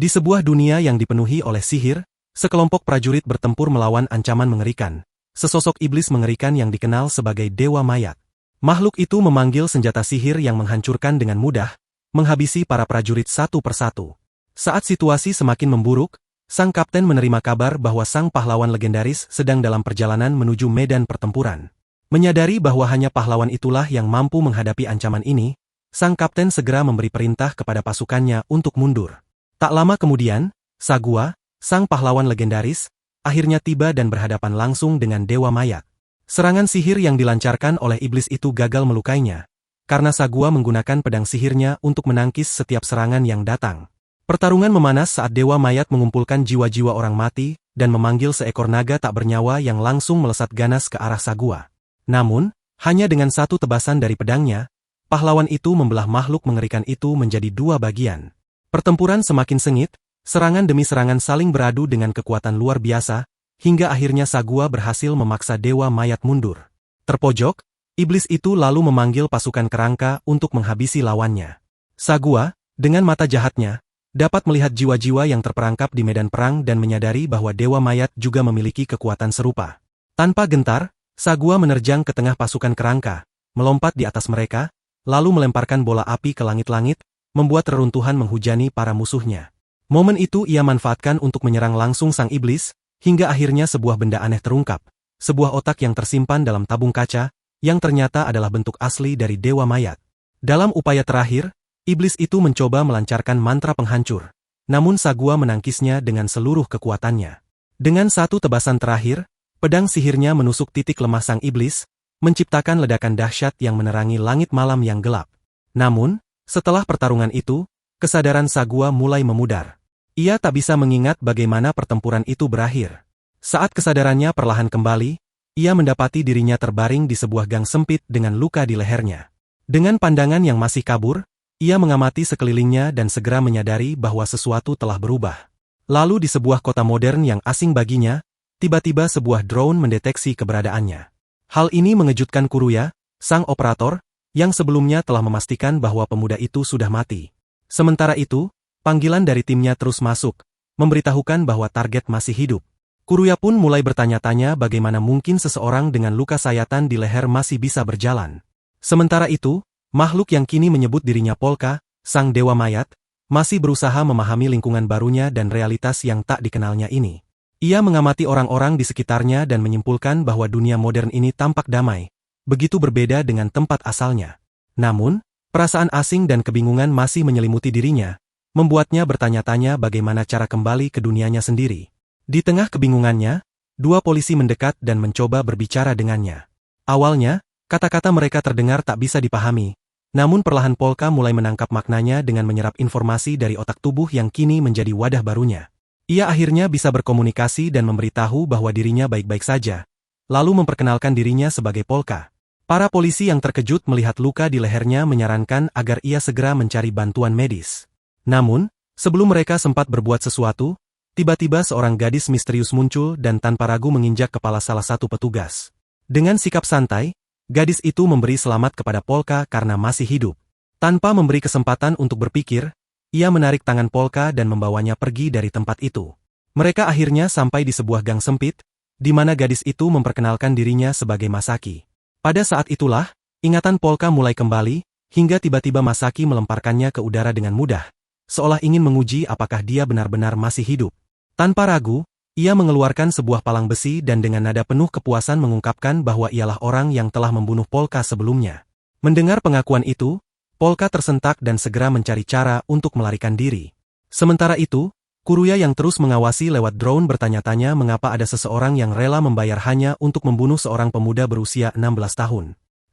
Di sebuah dunia yang dipenuhi oleh sihir, sekelompok prajurit bertempur melawan ancaman mengerikan. Sesosok iblis mengerikan yang dikenal sebagai Dewa Mayat. Makhluk itu memanggil senjata sihir yang menghancurkan dengan mudah, menghabisi para prajurit satu persatu. Saat situasi semakin memburuk, sang kapten menerima kabar bahwa sang pahlawan legendaris sedang dalam perjalanan menuju medan pertempuran. Menyadari bahwa hanya pahlawan itulah yang mampu menghadapi ancaman ini, sang kapten segera memberi perintah kepada pasukannya untuk mundur. Tak lama kemudian, Sagua, sang pahlawan legendaris, akhirnya tiba dan berhadapan langsung dengan Dewa Mayat. Serangan sihir yang dilancarkan oleh iblis itu gagal melukainya, karena Sagua menggunakan pedang sihirnya untuk menangkis setiap serangan yang datang. Pertarungan memanas saat Dewa Mayat mengumpulkan jiwa-jiwa orang mati dan memanggil seekor naga tak bernyawa yang langsung melesat ganas ke arah Sagua. Namun, hanya dengan satu tebasan dari pedangnya, pahlawan itu membelah makhluk mengerikan itu menjadi dua bagian. Pertempuran semakin sengit, serangan demi serangan saling beradu dengan kekuatan luar biasa, hingga akhirnya Sagua berhasil memaksa Dewa Mayat mundur. Terpojok, iblis itu lalu memanggil pasukan kerangka untuk menghabisi lawannya. Sagua, dengan mata jahatnya, dapat melihat jiwa-jiwa yang terperangkap di medan perang dan menyadari bahwa Dewa Mayat juga memiliki kekuatan serupa. Tanpa gentar, Sagua menerjang ke tengah pasukan kerangka, melompat di atas mereka, lalu melemparkan bola api ke langit-langit, membuat reruntuhan menghujani para musuhnya. Momen itu ia manfaatkan untuk menyerang langsung sang iblis, hingga akhirnya sebuah benda aneh terungkap, sebuah otak yang tersimpan dalam tabung kaca, yang ternyata adalah bentuk asli dari Dewa Mayat. Dalam upaya terakhir, iblis itu mencoba melancarkan mantra penghancur, namun Sagua menangkisnya dengan seluruh kekuatannya. Dengan satu tebasan terakhir, pedang sihirnya menusuk titik lemah sang iblis, menciptakan ledakan dahsyat yang menerangi langit malam yang gelap. Namun, setelah pertarungan itu, kesadaran Sagua mulai memudar. Ia tak bisa mengingat bagaimana pertempuran itu berakhir. Saat kesadarannya perlahan kembali, ia mendapati dirinya terbaring di sebuah gang sempit dengan luka di lehernya. Dengan pandangan yang masih kabur, ia mengamati sekelilingnya dan segera menyadari bahwa sesuatu telah berubah. Lalu di sebuah kota modern yang asing baginya, tiba-tiba sebuah drone mendeteksi keberadaannya. Hal ini mengejutkan Kuruya, sang operator, yang sebelumnya telah memastikan bahwa pemuda itu sudah mati. Sementara itu, panggilan dari timnya terus masuk, memberitahukan bahwa target masih hidup. Kuruya pun mulai bertanya-tanya bagaimana mungkin seseorang dengan luka sayatan di leher masih bisa berjalan. Sementara itu, makhluk yang kini menyebut dirinya Polka, sang Dewa Mayat, masih berusaha memahami lingkungan barunya dan realitas yang tak dikenalnya ini. Ia mengamati orang-orang di sekitarnya dan menyimpulkan bahwa dunia modern ini tampak damai, begitu berbeda dengan tempat asalnya. Namun, perasaan asing dan kebingungan masih menyelimuti dirinya, membuatnya bertanya-tanya bagaimana cara kembali ke dunianya sendiri. Di tengah kebingungannya, dua polisi mendekat dan mencoba berbicara dengannya. Awalnya, kata-kata mereka terdengar tak bisa dipahami, namun perlahan Polka mulai menangkap maknanya dengan menyerap informasi dari otak tubuh yang kini menjadi wadah barunya. Ia akhirnya bisa berkomunikasi dan memberitahu bahwa dirinya baik-baik saja, lalu memperkenalkan dirinya sebagai Polka. Para polisi yang terkejut melihat luka di lehernya menyarankan agar ia segera mencari bantuan medis. Namun, sebelum mereka sempat berbuat sesuatu, tiba-tiba seorang gadis misterius muncul dan tanpa ragu menginjak kepala salah satu petugas. Dengan sikap santai, gadis itu memberi selamat kepada Polka karena masih hidup. Tanpa memberi kesempatan untuk berpikir, ia menarik tangan Polka dan membawanya pergi dari tempat itu. Mereka akhirnya sampai di sebuah gang sempit, di mana gadis itu memperkenalkan dirinya sebagai Masaki. Pada saat itulah, ingatan Polka mulai kembali, hingga tiba-tiba Masaki melemparkannya ke udara dengan mudah, seolah ingin menguji apakah dia benar-benar masih hidup. Tanpa ragu, ia mengeluarkan sebuah palang besi dan dengan nada penuh kepuasan mengungkapkan bahwa ialah orang yang telah membunuh Polka sebelumnya. Mendengar pengakuan itu, Polka tersentak dan segera mencari cara untuk melarikan diri. Sementara itu, Kuruya yang terus mengawasi lewat drone bertanya-tanya mengapa ada seseorang yang rela membayar hanya untuk membunuh seorang pemuda berusia 16 tahun.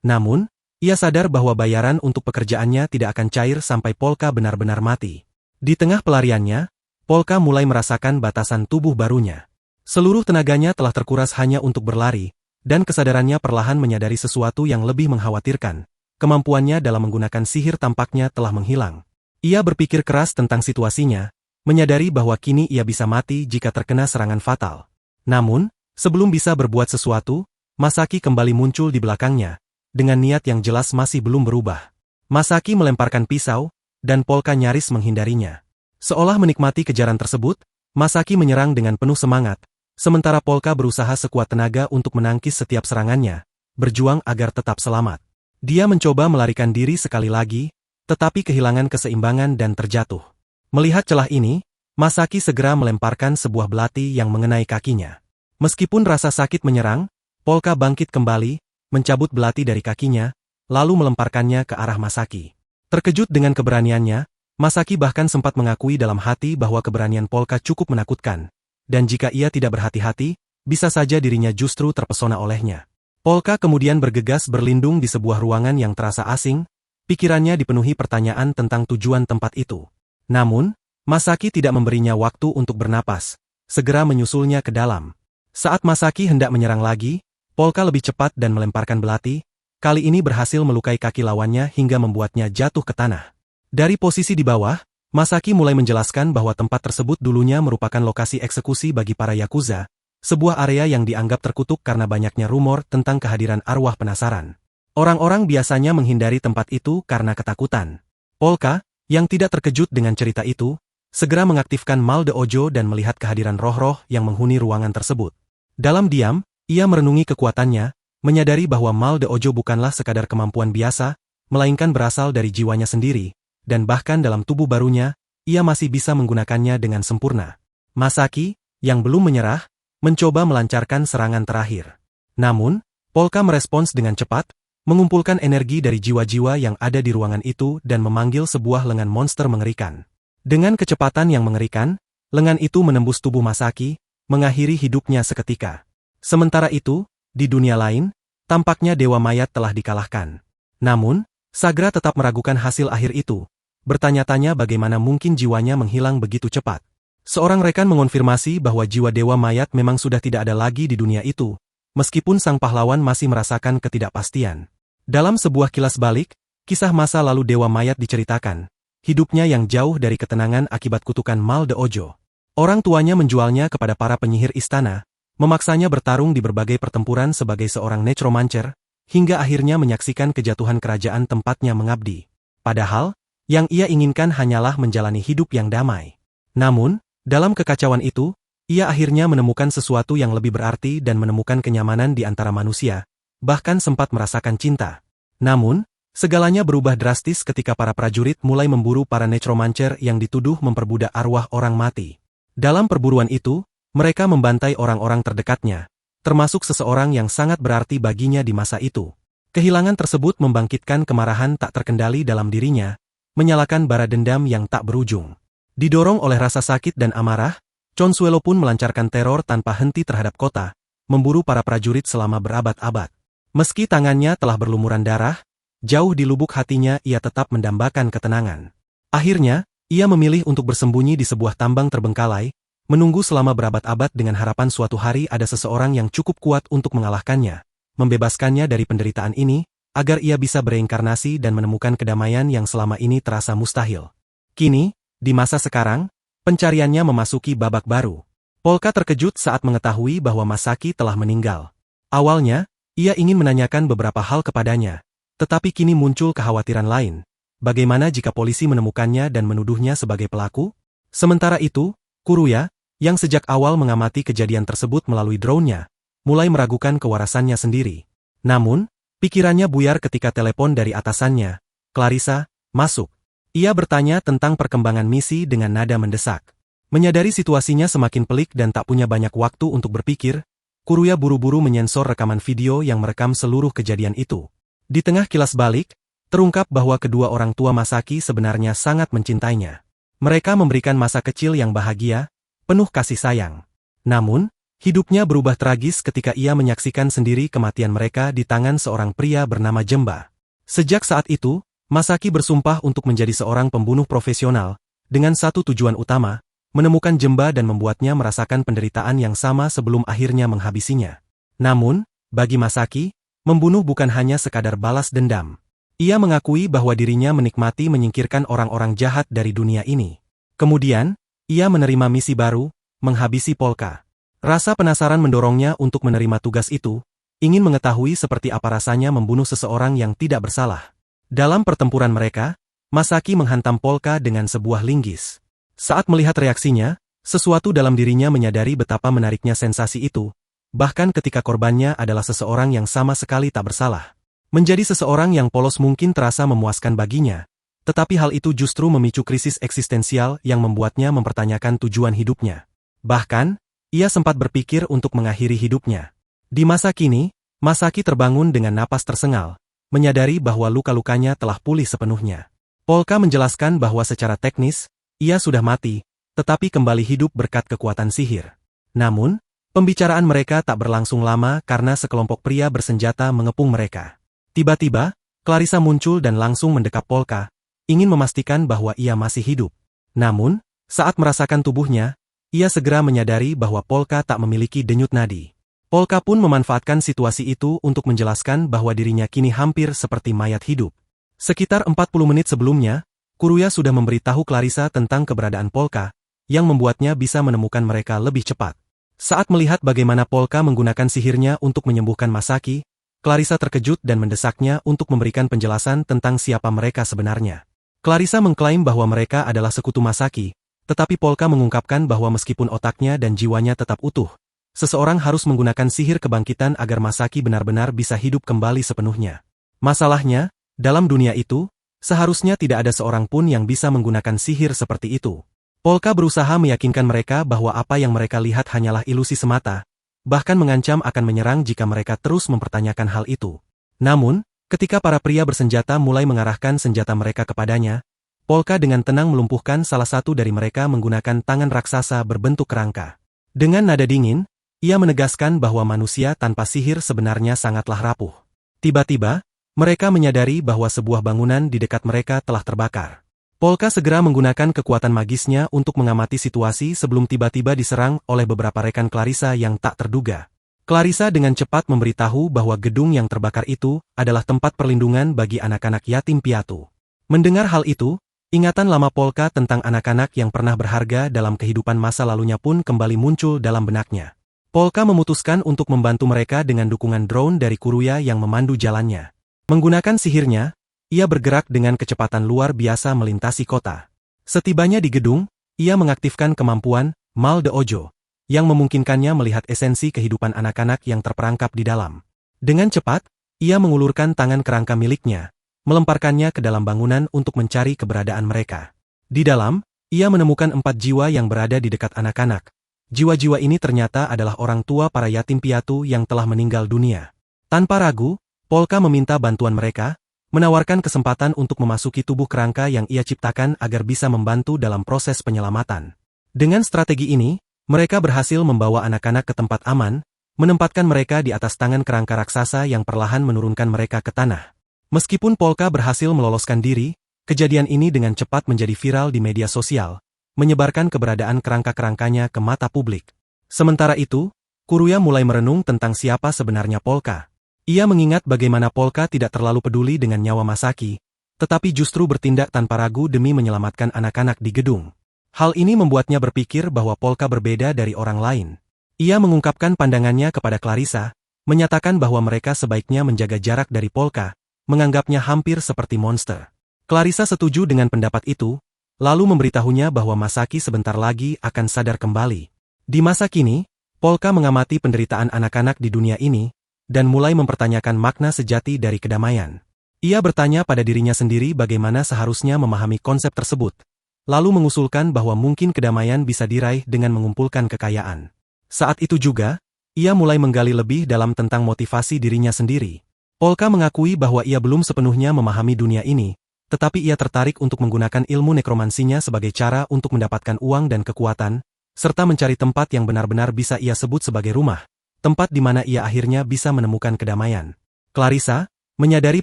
Namun, ia sadar bahwa bayaran untuk pekerjaannya tidak akan cair sampai Polka benar-benar mati. Di tengah pelariannya, Polka mulai merasakan batasan tubuh barunya. Seluruh tenaganya telah terkuras hanya untuk berlari, dan kesadarannya perlahan menyadari sesuatu yang lebih mengkhawatirkan. Kemampuannya dalam menggunakan sihir tampaknya telah menghilang. Ia berpikir keras tentang situasinya, menyadari bahwa kini ia bisa mati jika terkena serangan fatal. Namun, sebelum bisa berbuat sesuatu, Masaki kembali muncul di belakangnya, dengan niat yang jelas masih belum berubah. Masaki melemparkan pisau, dan Polka nyaris menghindarinya. Seolah menikmati kejaran tersebut, Masaki menyerang dengan penuh semangat, sementara Polka berusaha sekuat tenaga untuk menangkis setiap serangannya, berjuang agar tetap selamat. Dia mencoba melarikan diri sekali lagi, tetapi kehilangan keseimbangan dan terjatuh. Melihat celah ini, Masaki segera melemparkan sebuah belati yang mengenai kakinya. Meskipun rasa sakit menyerang, Polka bangkit kembali, mencabut belati dari kakinya, lalu melemparkannya ke arah Masaki. Terkejut dengan keberaniannya, Masaki bahkan sempat mengakui dalam hati bahwa keberanian Polka cukup menakutkan, dan jika ia tidak berhati-hati, bisa saja dirinya justru terpesona olehnya. Polka kemudian bergegas berlindung di sebuah ruangan yang terasa asing, pikirannya dipenuhi pertanyaan tentang tujuan tempat itu. Namun, Masaki tidak memberinya waktu untuk bernapas, segera menyusulnya ke dalam. Saat Masaki hendak menyerang lagi, Polka lebih cepat dan melemparkan belati, kali ini berhasil melukai kaki lawannya hingga membuatnya jatuh ke tanah. Dari posisi di bawah, Masaki mulai menjelaskan bahwa tempat tersebut dulunya merupakan lokasi eksekusi bagi para Yakuza, sebuah area yang dianggap terkutuk karena banyaknya rumor tentang kehadiran arwah penasaran. Orang-orang biasanya menghindari tempat itu karena ketakutan. Polka, yang tidak terkejut dengan cerita itu, segera mengaktifkan Mal de Ojo dan melihat kehadiran roh-roh yang menghuni ruangan tersebut. Dalam diam, ia merenungi kekuatannya, menyadari bahwa Mal de Ojo bukanlah sekadar kemampuan biasa, melainkan berasal dari jiwanya sendiri, dan bahkan dalam tubuh barunya, ia masih bisa menggunakannya dengan sempurna. Masaki, yang belum menyerah, mencoba melancarkan serangan terakhir. Namun, Polka merespons dengan cepat, mengumpulkan energi dari jiwa-jiwa yang ada di ruangan itu dan memanggil sebuah lengan monster mengerikan. Dengan kecepatan yang mengerikan, lengan itu menembus tubuh Masaki, mengakhiri hidupnya seketika. Sementara itu, di dunia lain, tampaknya Dewa Mayat telah dikalahkan. Namun, Sagra tetap meragukan hasil akhir itu, bertanya-tanya bagaimana mungkin jiwanya menghilang begitu cepat. Seorang rekan mengonfirmasi bahwa jiwa Dewa Mayat memang sudah tidak ada lagi di dunia itu, meskipun sang pahlawan masih merasakan ketidakpastian. Dalam sebuah kilas balik, kisah masa lalu Dewa Mayat diceritakan. Hidupnya yang jauh dari ketenangan akibat kutukan Mal de Ojo. Orang tuanya menjualnya kepada para penyihir istana, memaksanya bertarung di berbagai pertempuran sebagai seorang necromancer, hingga akhirnya menyaksikan kejatuhan kerajaan tempatnya mengabdi. Padahal, yang ia inginkan hanyalah menjalani hidup yang damai. Namun, dalam kekacauan itu, ia akhirnya menemukan sesuatu yang lebih berarti dan menemukan kenyamanan di antara manusia, bahkan sempat merasakan cinta. Namun, segalanya berubah drastis ketika para prajurit mulai memburu para necromancer yang dituduh memperbudak arwah orang mati. Dalam perburuan itu, mereka membantai orang-orang terdekatnya, termasuk seseorang yang sangat berarti baginya di masa itu. Kehilangan tersebut membangkitkan kemarahan tak terkendali dalam dirinya, menyalakan bara dendam yang tak berujung. Didorong oleh rasa sakit dan amarah, Consuelo pun melancarkan teror tanpa henti terhadap kota, memburu para prajurit selama berabad-abad. Meski tangannya telah berlumuran darah, jauh di lubuk hatinya ia tetap mendambakan ketenangan. Akhirnya, ia memilih untuk bersembunyi di sebuah tambang terbengkalai, menunggu selama berabad-abad dengan harapan suatu hari ada seseorang yang cukup kuat untuk mengalahkannya, membebaskannya dari penderitaan ini, agar ia bisa bereinkarnasi dan menemukan kedamaian yang selama ini terasa mustahil. Kini, di masa sekarang, pencariannya memasuki babak baru. Polka terkejut saat mengetahui bahwa Masaki telah meninggal. Awalnya, ia ingin menanyakan beberapa hal kepadanya. Tetapi kini muncul kekhawatiran lain. Bagaimana jika polisi menemukannya dan menuduhnya sebagai pelaku? Sementara itu, Kuruya, yang sejak awal mengamati kejadian tersebut melalui drone-nya, mulai meragukan kewarasannya sendiri. Namun, pikirannya buyar ketika telepon dari atasannya, Clarissa, masuk. Ia bertanya tentang perkembangan misi dengan nada mendesak. Menyadari situasinya semakin pelik dan tak punya banyak waktu untuk berpikir, Kuruya buru-buru menyensor rekaman video yang merekam seluruh kejadian itu. Di tengah kilas balik, terungkap bahwa kedua orang tua Masaki sebenarnya sangat mencintainya. Mereka memberikan masa kecil yang bahagia, penuh kasih sayang. Namun, hidupnya berubah tragis ketika ia menyaksikan sendiri kematian mereka di tangan seorang pria bernama Jemba. Sejak saat itu, Masaki bersumpah untuk menjadi seorang pembunuh profesional, dengan satu tujuan utama, menemukan Jemba dan membuatnya merasakan penderitaan yang sama sebelum akhirnya menghabisinya. Namun, bagi Masaki, membunuh bukan hanya sekadar balas dendam. Ia mengakui bahwa dirinya menikmati menyingkirkan orang-orang jahat dari dunia ini. Kemudian, ia menerima misi baru, menghabisi Polka. Rasa penasaran mendorongnya untuk menerima tugas itu, ingin mengetahui seperti apa rasanya membunuh seseorang yang tidak bersalah. Dalam pertempuran mereka, Masaki menghantam Polka dengan sebuah linggis. Saat melihat reaksinya, sesuatu dalam dirinya menyadari betapa menariknya sensasi itu, bahkan ketika korbannya adalah seseorang yang sama sekali tak bersalah. Menjadi seseorang yang polos mungkin terasa memuaskan baginya, tetapi hal itu justru memicu krisis eksistensial yang membuatnya mempertanyakan tujuan hidupnya. Bahkan, ia sempat berpikir untuk mengakhiri hidupnya. Di masa kini, Masaki terbangun dengan napas tersengal, menyadari bahwa luka-lukanya telah pulih sepenuhnya. Polka menjelaskan bahwa secara teknis, ia sudah mati, tetapi kembali hidup berkat kekuatan sihir. Namun, pembicaraan mereka tak berlangsung lama karena sekelompok pria bersenjata mengepung mereka. Tiba-tiba, Clarissa muncul dan langsung mendekap Polka, ingin memastikan bahwa ia masih hidup. Namun, saat merasakan tubuhnya, ia segera menyadari bahwa Polka tak memiliki denyut nadi. Polka pun memanfaatkan situasi itu untuk menjelaskan bahwa dirinya kini hampir seperti mayat hidup. Sekitar 40 menit sebelumnya, Kuruya sudah memberitahu Clarissa tentang keberadaan Polka, yang membuatnya bisa menemukan mereka lebih cepat. Saat melihat bagaimana Polka menggunakan sihirnya untuk menyembuhkan Masaki, Clarissa terkejut dan mendesaknya untuk memberikan penjelasan tentang siapa mereka sebenarnya. Clarissa mengklaim bahwa mereka adalah sekutu Masaki, tetapi Polka mengungkapkan bahwa meskipun otaknya dan jiwanya tetap utuh, seseorang harus menggunakan sihir kebangkitan agar Masaki benar-benar bisa hidup kembali sepenuhnya. Masalahnya, dalam dunia itu, seharusnya tidak ada seorang pun yang bisa menggunakan sihir seperti itu. Polka berusaha meyakinkan mereka bahwa apa yang mereka lihat hanyalah ilusi semata, bahkan mengancam akan menyerang jika mereka terus mempertanyakan hal itu. Namun, ketika para pria bersenjata mulai mengarahkan senjata mereka kepadanya, Polka dengan tenang melumpuhkan salah satu dari mereka menggunakan tangan raksasa berbentuk kerangka. Dengan nada dingin, ia menegaskan bahwa manusia tanpa sihir sebenarnya sangatlah rapuh. Tiba-tiba, mereka menyadari bahwa sebuah bangunan di dekat mereka telah terbakar. Polka segera menggunakan kekuatan magisnya untuk mengamati situasi sebelum tiba-tiba diserang oleh beberapa rekan Clarissa yang tak terduga. Clarissa dengan cepat memberitahu bahwa gedung yang terbakar itu adalah tempat perlindungan bagi anak-anak yatim piatu. Mendengar hal itu, ingatan lama Polka tentang anak-anak yang pernah berharga dalam kehidupan masa lalunya pun kembali muncul dalam benaknya. Polka memutuskan untuk membantu mereka dengan dukungan drone dari Kuruya yang memandu jalannya. Menggunakan sihirnya, ia bergerak dengan kecepatan luar biasa melintasi kota. Setibanya di gedung, ia mengaktifkan kemampuan Mal de Ojo, yang memungkinkannya melihat esensi kehidupan anak-anak yang terperangkap di dalam. Dengan cepat, ia mengulurkan tangan kerangka miliknya, melemparkannya ke dalam bangunan untuk mencari keberadaan mereka. Di dalam, ia menemukan 4 jiwa yang berada di dekat anak-anak. Jiwa-jiwa ini ternyata adalah orang tua para yatim piatu yang telah meninggal dunia. Tanpa ragu, Polka meminta bantuan mereka, menawarkan kesempatan untuk memasuki tubuh kerangka yang ia ciptakan agar bisa membantu dalam proses penyelamatan. Dengan strategi ini, mereka berhasil membawa anak-anak ke tempat aman, menempatkan mereka di atas tangan kerangka raksasa yang perlahan menurunkan mereka ke tanah. Meskipun Polka berhasil meloloskan diri, kejadian ini dengan cepat menjadi viral di media sosial, menyebarkan keberadaan kerangka-kerangkanya ke mata publik. Sementara itu, Kuruya mulai merenung tentang siapa sebenarnya Polka. Ia mengingat bagaimana Polka tidak terlalu peduli dengan nyawa Masaki, tetapi justru bertindak tanpa ragu demi menyelamatkan anak-anak di gedung. Hal ini membuatnya berpikir bahwa Polka berbeda dari orang lain. Ia mengungkapkan pandangannya kepada Clarissa, menyatakan bahwa mereka sebaiknya menjaga jarak dari Polka, menganggapnya hampir seperti monster. Clarissa setuju dengan pendapat itu, lalu memberitahunya bahwa Masaki sebentar lagi akan sadar kembali. Di masa kini, Polka mengamati penderitaan anak-anak di dunia ini, dan mulai mempertanyakan makna sejati dari kedamaian. Ia bertanya pada dirinya sendiri bagaimana seharusnya memahami konsep tersebut, lalu mengusulkan bahwa mungkin kedamaian bisa diraih dengan mengumpulkan kekayaan. Saat itu juga, ia mulai menggali lebih dalam tentang motivasi dirinya sendiri. Polka mengakui bahwa ia belum sepenuhnya memahami dunia ini, tetapi ia tertarik untuk menggunakan ilmu nekromansinya sebagai cara untuk mendapatkan uang dan kekuatan, serta mencari tempat yang benar-benar bisa ia sebut sebagai rumah, tempat di mana ia akhirnya bisa menemukan kedamaian. Clarissa, menyadari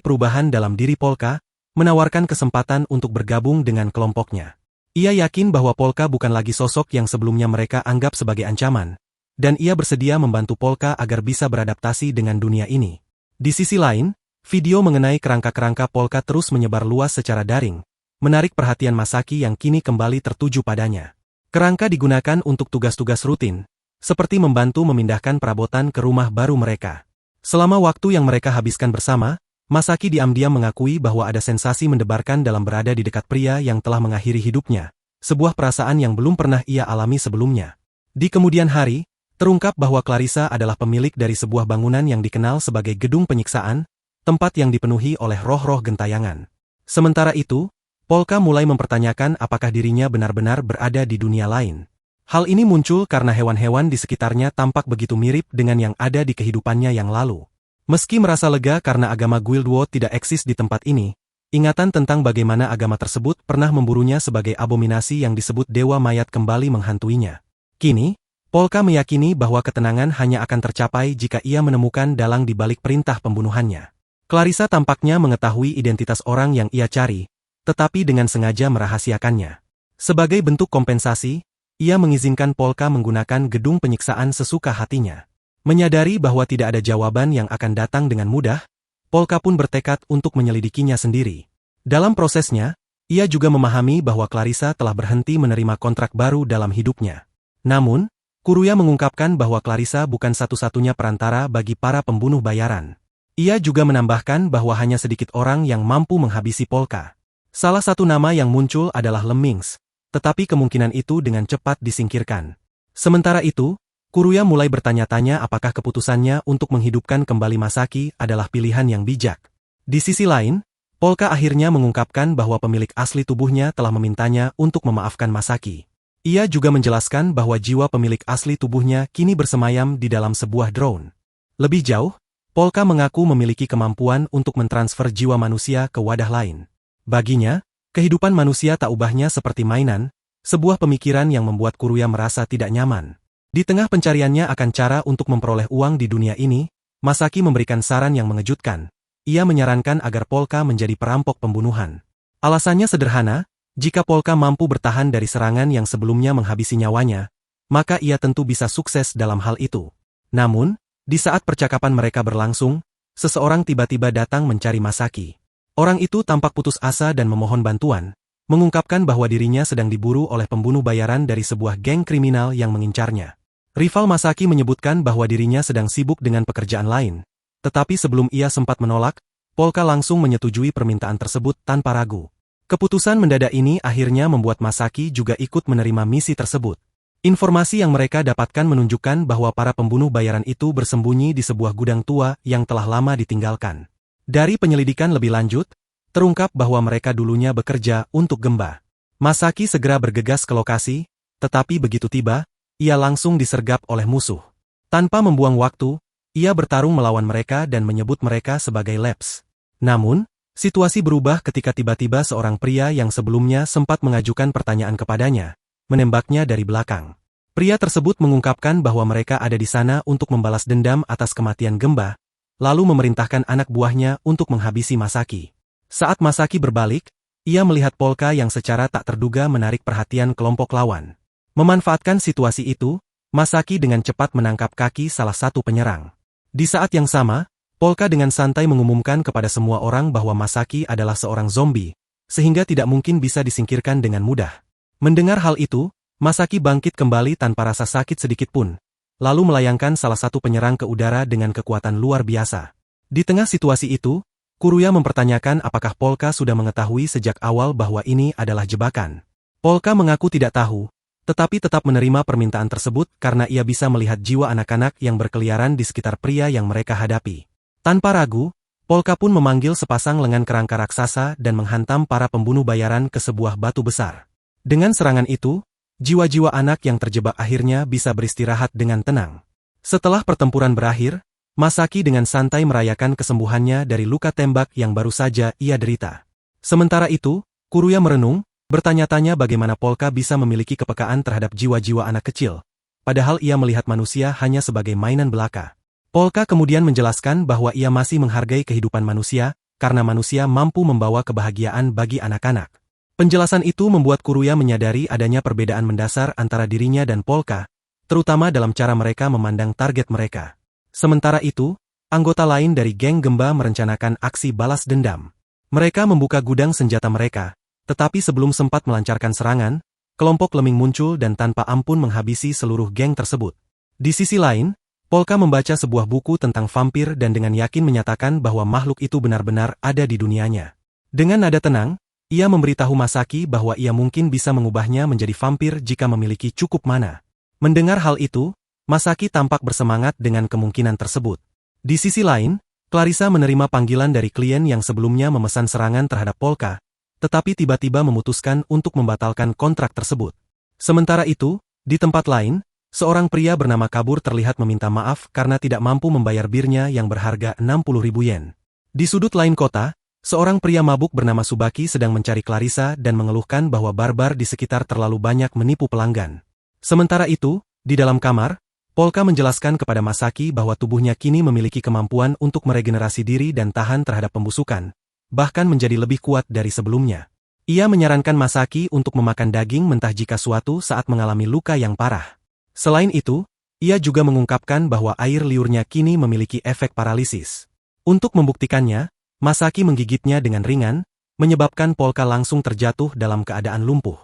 perubahan dalam diri Polka, menawarkan kesempatan untuk bergabung dengan kelompoknya. Ia yakin bahwa Polka bukan lagi sosok yang sebelumnya mereka anggap sebagai ancaman, dan ia bersedia membantu Polka agar bisa beradaptasi dengan dunia ini. Di sisi lain, video mengenai kerangka-kerangka Polka terus menyebar luas secara daring, menarik perhatian Masaki yang kini kembali tertuju padanya. Kerangka digunakan untuk tugas-tugas rutin, seperti membantu memindahkan perabotan ke rumah baru mereka. Selama waktu yang mereka habiskan bersama, Masaki diam-diam mengakui bahwa ada sensasi mendebarkan dalam berada di dekat pria yang telah mengakhiri hidupnya, sebuah perasaan yang belum pernah ia alami sebelumnya. Di kemudian hari, terungkap bahwa Clarissa adalah pemilik dari sebuah bangunan yang dikenal sebagai gedung penyiksaan, tempat yang dipenuhi oleh roh-roh gentayangan. Sementara itu, Polka mulai mempertanyakan apakah dirinya benar-benar berada di dunia lain. Hal ini muncul karena hewan-hewan di sekitarnya tampak begitu mirip dengan yang ada di kehidupannya yang lalu. Meski merasa lega karena agama Guildwood tidak eksis di tempat ini, ingatan tentang bagaimana agama tersebut pernah memburunya sebagai abominasi yang disebut Dewa Mayat kembali menghantuinya. Kini, Polka meyakini bahwa ketenangan hanya akan tercapai jika ia menemukan dalang di balik perintah pembunuhannya. Clarissa tampaknya mengetahui identitas orang yang ia cari, tetapi dengan sengaja merahasiakannya. Sebagai bentuk kompensasi, ia mengizinkan Polka menggunakan gedung penyiksaan sesuka hatinya. Menyadari bahwa tidak ada jawaban yang akan datang dengan mudah, Polka pun bertekad untuk menyelidikinya sendiri. Dalam prosesnya, ia juga memahami bahwa Clarissa telah berhenti menerima kontrak baru dalam hidupnya. Namun, Kuruya mengungkapkan bahwa Clarissa bukan satu-satunya perantara bagi para pembunuh bayaran. Ia juga menambahkan bahwa hanya sedikit orang yang mampu menghabisi Polka. Salah satu nama yang muncul adalah Lemmings, tetapi kemungkinan itu dengan cepat disingkirkan. Sementara itu, Kuruya mulai bertanya-tanya apakah keputusannya untuk menghidupkan kembali Masaki adalah pilihan yang bijak. Di sisi lain, Polka akhirnya mengungkapkan bahwa pemilik asli tubuhnya telah memintanya untuk memaafkan Masaki. Ia juga menjelaskan bahwa jiwa pemilik asli tubuhnya kini bersemayam di dalam sebuah drone. Lebih jauh, Polka mengaku memiliki kemampuan untuk mentransfer jiwa manusia ke wadah lain. Baginya, kehidupan manusia tak ubahnya seperti mainan, sebuah pemikiran yang membuat Kuruya merasa tidak nyaman. Di tengah pencariannya akan cara untuk memperoleh uang di dunia ini, Masaki memberikan saran yang mengejutkan. Ia menyarankan agar Polka menjadi perampok pembunuhan. Alasannya sederhana, jika Polka mampu bertahan dari serangan yang sebelumnya menghabisi nyawanya, maka ia tentu bisa sukses dalam hal itu. Namun, di saat percakapan mereka berlangsung, seseorang tiba-tiba datang mencari Masaki. Orang itu tampak putus asa dan memohon bantuan, mengungkapkan bahwa dirinya sedang diburu oleh pembunuh bayaran dari sebuah geng kriminal yang mengincarnya. Rival Masaki menyebutkan bahwa dirinya sedang sibuk dengan pekerjaan lain, tetapi sebelum ia sempat menolak, Polka langsung menyetujui permintaan tersebut tanpa ragu. Keputusan mendadak ini akhirnya membuat Masaki juga ikut menerima misi tersebut. Informasi yang mereka dapatkan menunjukkan bahwa para pembunuh bayaran itu bersembunyi di sebuah gudang tua yang telah lama ditinggalkan. Dari penyelidikan lebih lanjut, terungkap bahwa mereka dulunya bekerja untuk Gemba. Masaki segera bergegas ke lokasi, tetapi begitu tiba, ia langsung disergap oleh musuh. Tanpa membuang waktu, ia bertarung melawan mereka dan menyebut mereka sebagai Leps. Namun, situasi berubah ketika tiba-tiba seorang pria yang sebelumnya sempat mengajukan pertanyaan kepadanya, menembaknya dari belakang. Pria tersebut mengungkapkan bahwa mereka ada di sana untuk membalas dendam atas kematian Gemba, lalu memerintahkan anak buahnya untuk menghabisi Masaki. Saat Masaki berbalik, ia melihat Polka yang secara tak terduga menarik perhatian kelompok lawan. Memanfaatkan situasi itu, Masaki dengan cepat menangkap kaki salah satu penyerang. Di saat yang sama, Polka dengan santai mengumumkan kepada semua orang bahwa Masaki adalah seorang zombie, sehingga tidak mungkin bisa disingkirkan dengan mudah. Mendengar hal itu, Masaki bangkit kembali tanpa rasa sakit sedikit pun, lalu melayangkan salah satu penyerang ke udara dengan kekuatan luar biasa. Di tengah situasi itu, Kuruya mempertanyakan apakah Polka sudah mengetahui sejak awal bahwa ini adalah jebakan. Polka mengaku tidak tahu, tetapi tetap menerima permintaan tersebut karena ia bisa melihat jiwa anak-anak yang berkeliaran di sekitar pria yang mereka hadapi. Tanpa ragu, Polka pun memanggil sepasang lengan kerangka raksasa dan menghantam para pembunuh bayaran ke sebuah batu besar. Dengan serangan itu, jiwa-jiwa anak yang terjebak akhirnya bisa beristirahat dengan tenang. Setelah pertempuran berakhir, Masaki dengan santai merayakan kesembuhannya dari luka tembak yang baru saja ia derita. Sementara itu, Kuruya merenung, bertanya-tanya bagaimana Polka bisa memiliki kepekaan terhadap jiwa-jiwa anak kecil, padahal ia melihat manusia hanya sebagai mainan belaka. Polka kemudian menjelaskan bahwa ia masih menghargai kehidupan manusia, karena manusia mampu membawa kebahagiaan bagi anak-anak. Penjelasan itu membuat Kuruya menyadari adanya perbedaan mendasar antara dirinya dan Polka, terutama dalam cara mereka memandang target mereka. Sementara itu, anggota lain dari geng Gemba merencanakan aksi balas dendam. Mereka membuka gudang senjata mereka, tetapi sebelum sempat melancarkan serangan, kelompok lemming muncul dan tanpa ampun menghabisi seluruh geng tersebut. Di sisi lain, Polka membaca sebuah buku tentang vampir dan dengan yakin menyatakan bahwa makhluk itu benar-benar ada di dunianya. Dengan nada tenang, Ia memberitahu Masaki bahwa ia mungkin bisa mengubahnya menjadi vampir jika memiliki cukup mana. Mendengar hal itu, Masaki tampak bersemangat dengan kemungkinan tersebut. Di sisi lain, Clarissa menerima panggilan dari klien yang sebelumnya memesan serangan terhadap Polka, tetapi tiba-tiba memutuskan untuk membatalkan kontrak tersebut. Sementara itu, di tempat lain, seorang pria bernama Kabur terlihat meminta maaf karena tidak mampu membayar birnya yang berharga 60.000 yen. Di sudut lain kota, seorang pria mabuk bernama Subaki sedang mencari Clarissa dan mengeluhkan bahwa barbar di sekitar terlalu banyak menipu pelanggan. Sementara itu, di dalam kamar, Polka menjelaskan kepada Masaki bahwa tubuhnya kini memiliki kemampuan untuk meregenerasi diri dan tahan terhadap pembusukan, bahkan menjadi lebih kuat dari sebelumnya. Ia menyarankan Masaki untuk memakan daging mentah jika suatu saat mengalami luka yang parah. Selain itu, ia juga mengungkapkan bahwa air liurnya kini memiliki efek paralisis. Untuk membuktikannya, Masaki menggigitnya dengan ringan, menyebabkan Polka langsung terjatuh dalam keadaan lumpuh.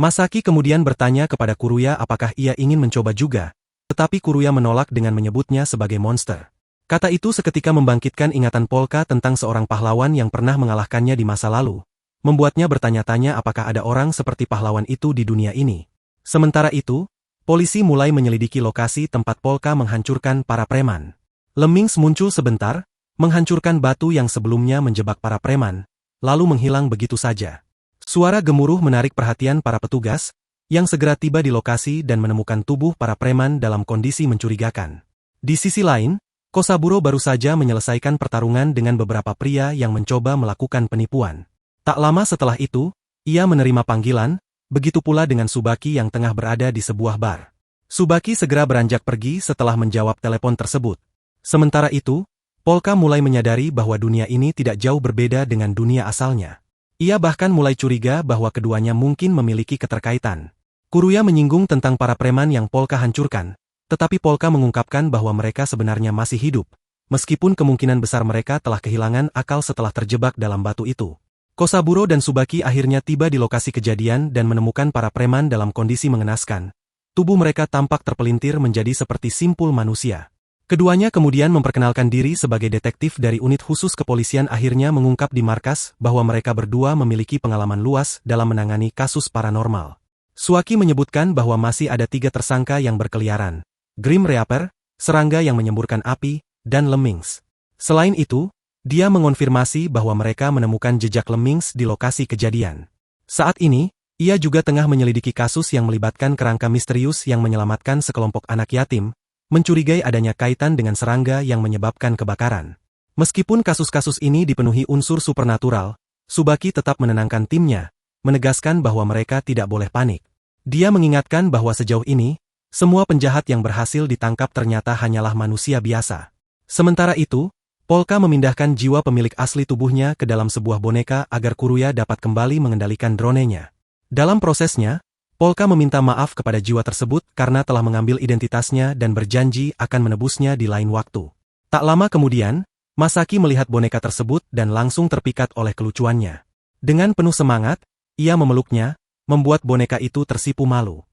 Masaki kemudian bertanya kepada Kuruya apakah ia ingin mencoba juga, tetapi Kuruya menolak dengan menyebutnya sebagai monster. Kata itu seketika membangkitkan ingatan Polka tentang seorang pahlawan yang pernah mengalahkannya di masa lalu, membuatnya bertanya-tanya apakah ada orang seperti pahlawan itu di dunia ini. Sementara itu, polisi mulai menyelidiki lokasi tempat Polka menghancurkan para preman. Lemmings muncul sebentar, menghancurkan batu yang sebelumnya menjebak para preman, lalu menghilang begitu saja. Suara gemuruh menarik perhatian para petugas, yang segera tiba di lokasi dan menemukan tubuh para preman dalam kondisi mencurigakan. Di sisi lain, Kosaburo baru saja menyelesaikan pertarungan dengan beberapa pria yang mencoba melakukan penipuan. Tak lama setelah itu, ia menerima panggilan, begitu pula dengan Subaki yang tengah berada di sebuah bar. Subaki segera beranjak pergi setelah menjawab telepon tersebut. Sementara itu, Polka mulai menyadari bahwa dunia ini tidak jauh berbeda dengan dunia asalnya. Ia bahkan mulai curiga bahwa keduanya mungkin memiliki keterkaitan. Kuruya menyinggung tentang para preman yang Polka hancurkan, tetapi Polka mengungkapkan bahwa mereka sebenarnya masih hidup, meskipun kemungkinan besar mereka telah kehilangan akal setelah terjebak dalam batu itu. Kosaburo dan Subaki akhirnya tiba di lokasi kejadian dan menemukan para preman dalam kondisi mengenaskan. Tubuh mereka tampak terpelintir menjadi seperti simpul manusia. Keduanya kemudian memperkenalkan diri sebagai detektif dari unit khusus kepolisian akhirnya mengungkap di markas bahwa mereka berdua memiliki pengalaman luas dalam menangani kasus paranormal. Suaki menyebutkan bahwa masih ada 3 tersangka yang berkeliaran, Grim Reaper, serangga yang menyemburkan api, dan Lemmings. Selain itu, dia mengonfirmasi bahwa mereka menemukan jejak Lemmings di lokasi kejadian. Saat ini, ia juga tengah menyelidiki kasus yang melibatkan kerangka misterius yang menyelamatkan sekelompok anak yatim, mencurigai adanya kaitan dengan serangga yang menyebabkan kebakaran. Meskipun kasus-kasus ini dipenuhi unsur supernatural, Subaki tetap menenangkan timnya, menegaskan bahwa mereka tidak boleh panik. Dia mengingatkan bahwa sejauh ini, semua penjahat yang berhasil ditangkap ternyata hanyalah manusia biasa. Sementara itu, Polka memindahkan jiwa pemilik asli tubuhnya ke dalam sebuah boneka agar Kuruya dapat kembali mengendalikan dronenya. Dalam prosesnya, Polka meminta maaf kepada jiwa tersebut karena telah mengambil identitasnya dan berjanji akan menebusnya di lain waktu. Tak lama kemudian, Masaki melihat boneka tersebut dan langsung terpikat oleh kelucuannya. Dengan penuh semangat, ia memeluknya, membuat boneka itu tersipu malu.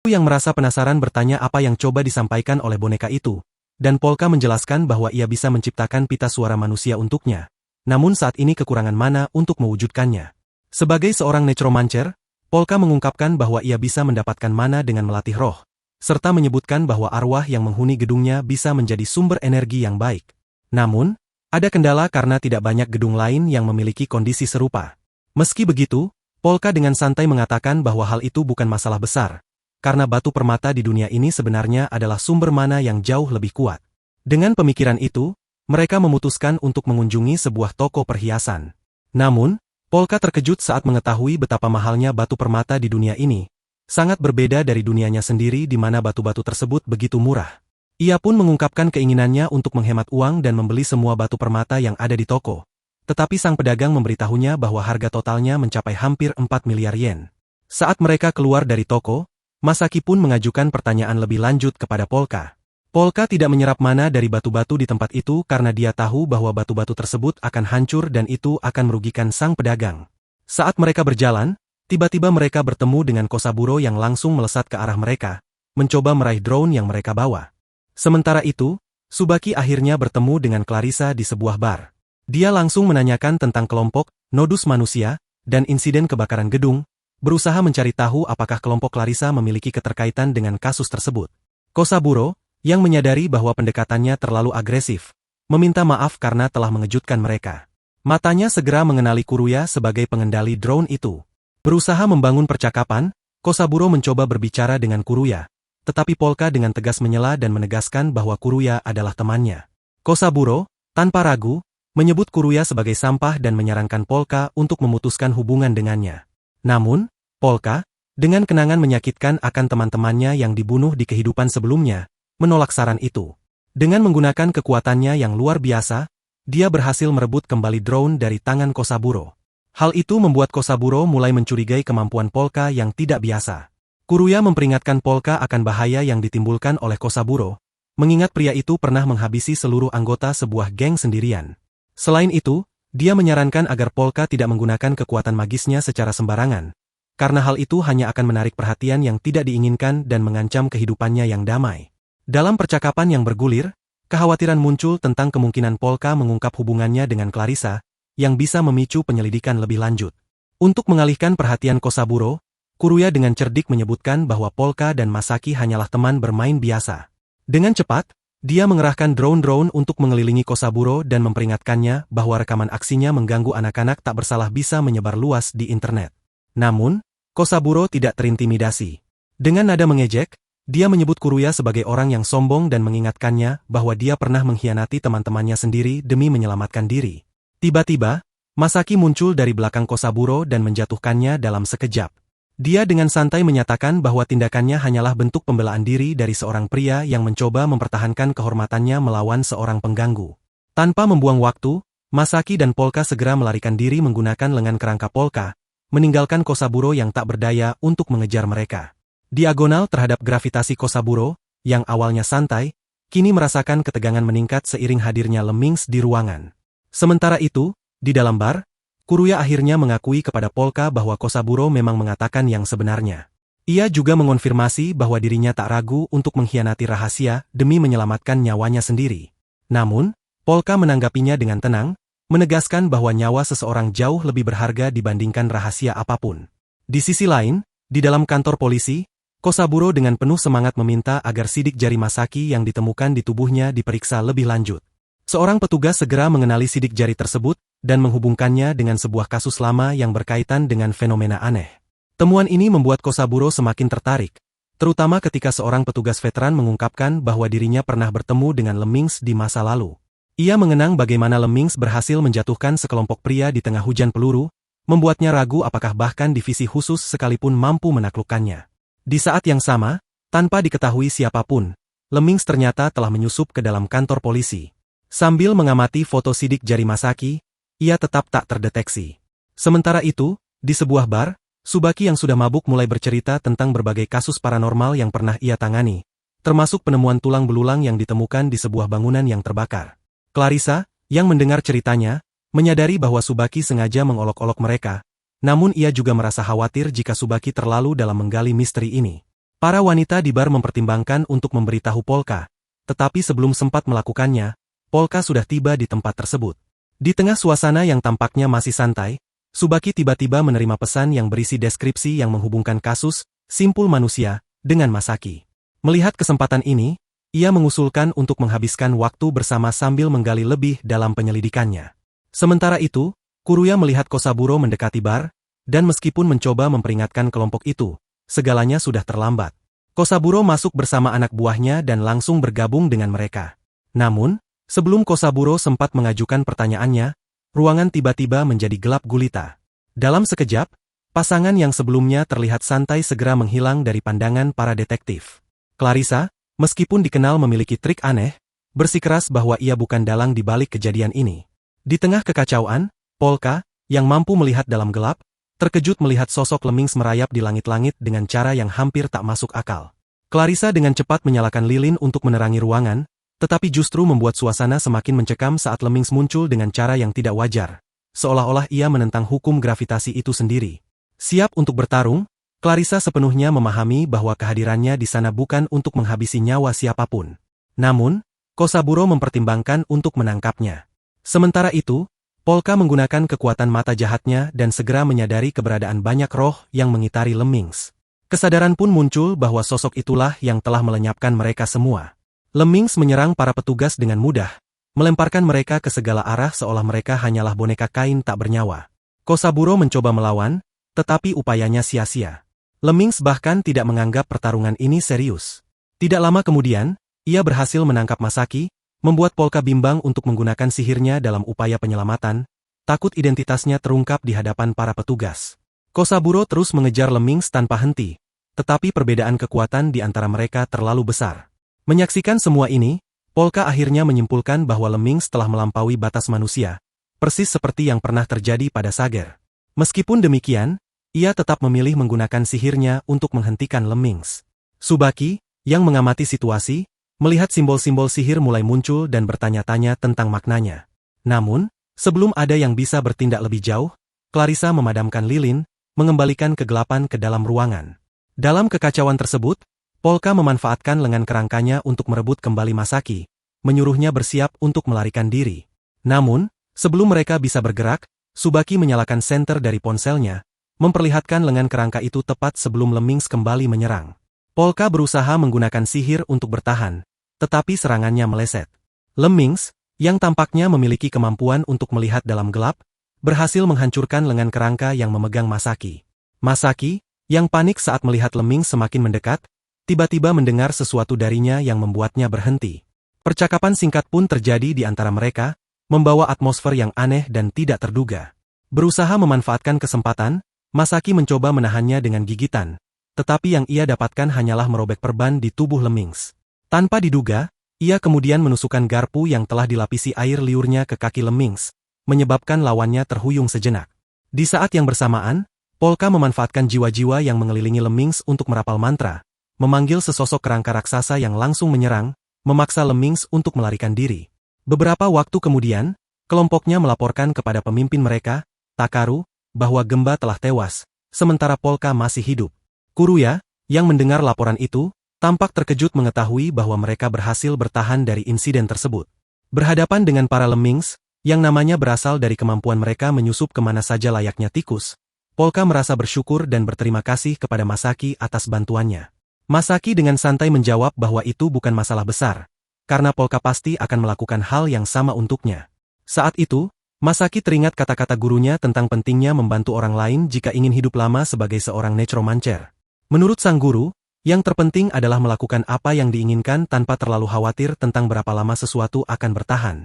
Yang merasa penasaran bertanya apa yang coba disampaikan oleh boneka itu, dan Polka menjelaskan bahwa ia bisa menciptakan pita suara manusia untuknya, namun saat ini kekurangan mana untuk mewujudkannya. Sebagai seorang necromancer, Polka mengungkapkan bahwa ia bisa mendapatkan mana dengan melatih roh, serta menyebutkan bahwa arwah yang menghuni gedungnya bisa menjadi sumber energi yang baik. Namun, ada kendala karena tidak banyak gedung lain yang memiliki kondisi serupa. Meski begitu, Polka dengan santai mengatakan bahwa hal itu bukan masalah besar, karena batu permata di dunia ini sebenarnya adalah sumber mana yang jauh lebih kuat. Dengan pemikiran itu, mereka memutuskan untuk mengunjungi sebuah toko perhiasan. Namun, Polka terkejut saat mengetahui betapa mahalnya batu permata di dunia ini, sangat berbeda dari dunianya sendiri di mana batu-batu tersebut begitu murah. Ia pun mengungkapkan keinginannya untuk menghemat uang dan membeli semua batu permata yang ada di toko. Tetapi sang pedagang memberitahunya bahwa harga totalnya mencapai hampir 4 miliar yen. Saat mereka keluar dari toko, Masaki pun mengajukan pertanyaan lebih lanjut kepada Polka. Polka tidak menyerap mana dari batu-batu di tempat itu karena dia tahu bahwa batu-batu tersebut akan hancur dan itu akan merugikan sang pedagang. Saat mereka berjalan, tiba-tiba mereka bertemu dengan Kosaburo yang langsung melesat ke arah mereka, mencoba meraih drone yang mereka bawa. Sementara itu, Subaki akhirnya bertemu dengan Clarissa di sebuah bar. Dia langsung menanyakan tentang kelompok Nodus manusia, dan insiden kebakaran gedung, berusaha mencari tahu apakah kelompok Clarissa memiliki keterkaitan dengan kasus tersebut. Kosaburo, yang menyadari bahwa pendekatannya terlalu agresif, meminta maaf karena telah mengejutkan mereka. Matanya segera mengenali Kuruya sebagai pengendali drone itu. Berusaha membangun percakapan, Kosaburo mencoba berbicara dengan Kuruya, tetapi Polka dengan tegas menyela dan menegaskan bahwa Kuruya adalah temannya. Kosaburo, tanpa ragu, menyebut Kuruya sebagai sampah dan menyarankan Polka untuk memutuskan hubungan dengannya. Namun, Polka, dengan kenangan menyakitkan akan teman-temannya yang dibunuh di kehidupan sebelumnya, menolak saran itu. Dengan menggunakan kekuatannya yang luar biasa, dia berhasil merebut kembali drone dari tangan Kosaburo. Hal itu membuat Kosaburo mulai mencurigai kemampuan Polka yang tidak biasa. Kuruya memperingatkan Polka akan bahaya yang ditimbulkan oleh Kosaburo, mengingat pria itu pernah menghabisi seluruh anggota sebuah geng sendirian. Selain itu, dia menyarankan agar Polka tidak menggunakan kekuatan magisnya secara sembarangan, karena hal itu hanya akan menarik perhatian yang tidak diinginkan dan mengancam kehidupannya yang damai. Dalam percakapan yang bergulir, kekhawatiran muncul tentang kemungkinan Polka mengungkap hubungannya dengan Clarissa, yang bisa memicu penyelidikan lebih lanjut. Untuk mengalihkan perhatian Kosaburo, Kuruya dengan cerdik menyebutkan bahwa Polka dan Masaki hanyalah teman bermain biasa. Dengan cepat, dia mengerahkan drone-drone untuk mengelilingi Kosaburo dan memperingatkannya bahwa rekaman aksinya mengganggu anak-anak tak bersalah bisa menyebar luas di internet. Namun, Kosaburo tidak terintimidasi. Dengan nada mengejek, dia menyebut Kuruya sebagai orang yang sombong dan mengingatkannya bahwa dia pernah mengkhianati teman-temannya sendiri demi menyelamatkan diri. Tiba-tiba, Masaki muncul dari belakang Kosaburo dan menjatuhkannya dalam sekejap. Dia dengan santai menyatakan bahwa tindakannya hanyalah bentuk pembelaan diri dari seorang pria yang mencoba mempertahankan kehormatannya melawan seorang pengganggu. Tanpa membuang waktu, Masaki dan Polka segera melarikan diri menggunakan lengan kerangka Polka, meninggalkan Kosaburo yang tak berdaya untuk mengejar mereka. Diagonal terhadap gravitasi Kosaburo, yang awalnya santai, kini merasakan ketegangan meningkat seiring hadirnya Lemmings di ruangan. Sementara itu, di dalam bar, Kuruya akhirnya mengakui kepada Polka bahwa Kosaburo memang mengatakan yang sebenarnya. Ia juga mengonfirmasi bahwa dirinya tak ragu untuk mengkhianati rahasia demi menyelamatkan nyawanya sendiri. Namun, Polka menanggapinya dengan tenang, menegaskan bahwa nyawa seseorang jauh lebih berharga dibandingkan rahasia apapun. Di sisi lain, di dalam kantor polisi, Kosaburo dengan penuh semangat meminta agar sidik jari Masaki yang ditemukan di tubuhnya diperiksa lebih lanjut. Seorang petugas segera mengenali sidik jari tersebut dan menghubungkannya dengan sebuah kasus lama yang berkaitan dengan fenomena aneh. Temuan ini membuat Kosaburo semakin tertarik, terutama ketika seorang petugas veteran mengungkapkan bahwa dirinya pernah bertemu dengan Lemmings di masa lalu. Ia mengenang bagaimana Lemmings berhasil menjatuhkan sekelompok pria di tengah hujan peluru, membuatnya ragu apakah bahkan divisi khusus sekalipun mampu menaklukkannya. Di saat yang sama, tanpa diketahui siapapun, Lemmings ternyata telah menyusup ke dalam kantor polisi. Sambil mengamati foto sidik jari Masaki, ia tetap tak terdeteksi. Sementara itu, di sebuah bar, Tsubaki yang sudah mabuk mulai bercerita tentang berbagai kasus paranormal yang pernah ia tangani, termasuk penemuan tulang belulang yang ditemukan di sebuah bangunan yang terbakar. Clarissa, yang mendengar ceritanya, menyadari bahwa Tsubaki sengaja mengolok-olok mereka, namun ia juga merasa khawatir jika Tsubaki terlalu dalam menggali misteri ini. Para wanita di bar mempertimbangkan untuk memberitahu Polka, tetapi sebelum sempat melakukannya, Polka sudah tiba di tempat tersebut. Di tengah suasana yang tampaknya masih santai, Tsubaki tiba-tiba menerima pesan yang berisi deskripsi yang menghubungkan kasus, simpul manusia, dengan Masaki. Melihat kesempatan ini, ia mengusulkan untuk menghabiskan waktu bersama sambil menggali lebih dalam penyelidikannya. Sementara itu, Kuruya melihat Kosaburo mendekati bar, dan meskipun mencoba memperingatkan kelompok itu, segalanya sudah terlambat. Kosaburo masuk bersama anak buahnya dan langsung bergabung dengan mereka. Namun, sebelum Kosaburo sempat mengajukan pertanyaannya, ruangan tiba-tiba menjadi gelap gulita. Dalam sekejap, pasangan yang sebelumnya terlihat santai segera menghilang dari pandangan para detektif. Clarissa, meskipun dikenal memiliki trik aneh, bersikeras bahwa ia bukan dalang di balik kejadian ini. Di tengah kekacauan, Polka, yang mampu melihat dalam gelap, terkejut melihat sosok Lemmings merayap di langit-langit dengan cara yang hampir tak masuk akal. Clarissa dengan cepat menyalakan lilin untuk menerangi ruangan, tetapi justru membuat suasana semakin mencekam saat Lemmings muncul dengan cara yang tidak wajar, seolah-olah ia menentang hukum gravitasi itu sendiri. Siap untuk bertarung, Clarissa sepenuhnya memahami bahwa kehadirannya di sana bukan untuk menghabisi nyawa siapapun. Namun, Kosaburo mempertimbangkan untuk menangkapnya. Sementara itu, Polka menggunakan kekuatan mata jahatnya dan segera menyadari keberadaan banyak roh yang mengitari Lemmings. Kesadaran pun muncul bahwa sosok itulah yang telah melenyapkan mereka semua. Lemmings menyerang para petugas dengan mudah, melemparkan mereka ke segala arah seolah mereka hanyalah boneka kain tak bernyawa. Kosaburo mencoba melawan, tetapi upayanya sia-sia. Lemmings bahkan tidak menganggap pertarungan ini serius. Tidak lama kemudian, ia berhasil menangkap Masaki, membuat Polka bimbang untuk menggunakan sihirnya dalam upaya penyelamatan, takut identitasnya terungkap di hadapan para petugas. Kosaburo terus mengejar Lemmings tanpa henti, tetapi perbedaan kekuatan di antara mereka terlalu besar. Menyaksikan semua ini, Polka akhirnya menyimpulkan bahwa Lemmings telah melampaui batas manusia, persis seperti yang pernah terjadi pada Sager. Meskipun demikian, ia tetap memilih menggunakan sihirnya untuk menghentikan Lemmings. Tsubaki, yang mengamati situasi, melihat simbol-simbol sihir mulai muncul dan bertanya-tanya tentang maknanya. Namun, sebelum ada yang bisa bertindak lebih jauh, Clarissa memadamkan lilin, mengembalikan kegelapan ke dalam ruangan. Dalam kekacauan tersebut, Polka memanfaatkan lengan kerangkanya untuk merebut kembali Masaki, menyuruhnya bersiap untuk melarikan diri. Namun, sebelum mereka bisa bergerak, Tsubaki menyalakan senter dari ponselnya, memperlihatkan lengan kerangka itu tepat sebelum Lemmings kembali menyerang. Polka berusaha menggunakan sihir untuk bertahan, tetapi serangannya meleset. Lemmings, yang tampaknya memiliki kemampuan untuk melihat dalam gelap, berhasil menghancurkan lengan kerangka yang memegang Masaki. Masaki, yang panik saat melihat Lemmings semakin mendekat, tiba-tiba mendengar sesuatu darinya yang membuatnya berhenti. Percakapan singkat pun terjadi di antara mereka, membawa atmosfer yang aneh dan tidak terduga. Berusaha memanfaatkan kesempatan, Masaki mencoba menahannya dengan gigitan, tetapi yang ia dapatkan hanyalah merobek perban di tubuh Lemmings. Tanpa diduga, ia kemudian menusukkan garpu yang telah dilapisi air liurnya ke kaki Lemmings, menyebabkan lawannya terhuyung sejenak. Di saat yang bersamaan, Polka memanfaatkan jiwa-jiwa yang mengelilingi Lemmings untuk merapal mantra, memanggil sesosok kerangka raksasa yang langsung menyerang, memaksa Lemmings untuk melarikan diri. Beberapa waktu kemudian, kelompoknya melaporkan kepada pemimpin mereka, Takaru, bahwa Gemba telah tewas, sementara Polka masih hidup. Kuruya, yang mendengar laporan itu, tampak terkejut mengetahui bahwa mereka berhasil bertahan dari insiden tersebut. Berhadapan dengan para Lemmings, yang namanya berasal dari kemampuan mereka menyusup kemana saja layaknya tikus, Polka merasa bersyukur dan berterima kasih kepada Masaki atas bantuannya. Masaki dengan santai menjawab bahwa itu bukan masalah besar, karena Polka pasti akan melakukan hal yang sama untuknya. Saat itu, Masaki teringat kata-kata gurunya tentang pentingnya membantu orang lain jika ingin hidup lama sebagai seorang necromancer. Menurut sang guru, yang terpenting adalah melakukan apa yang diinginkan tanpa terlalu khawatir tentang berapa lama sesuatu akan bertahan.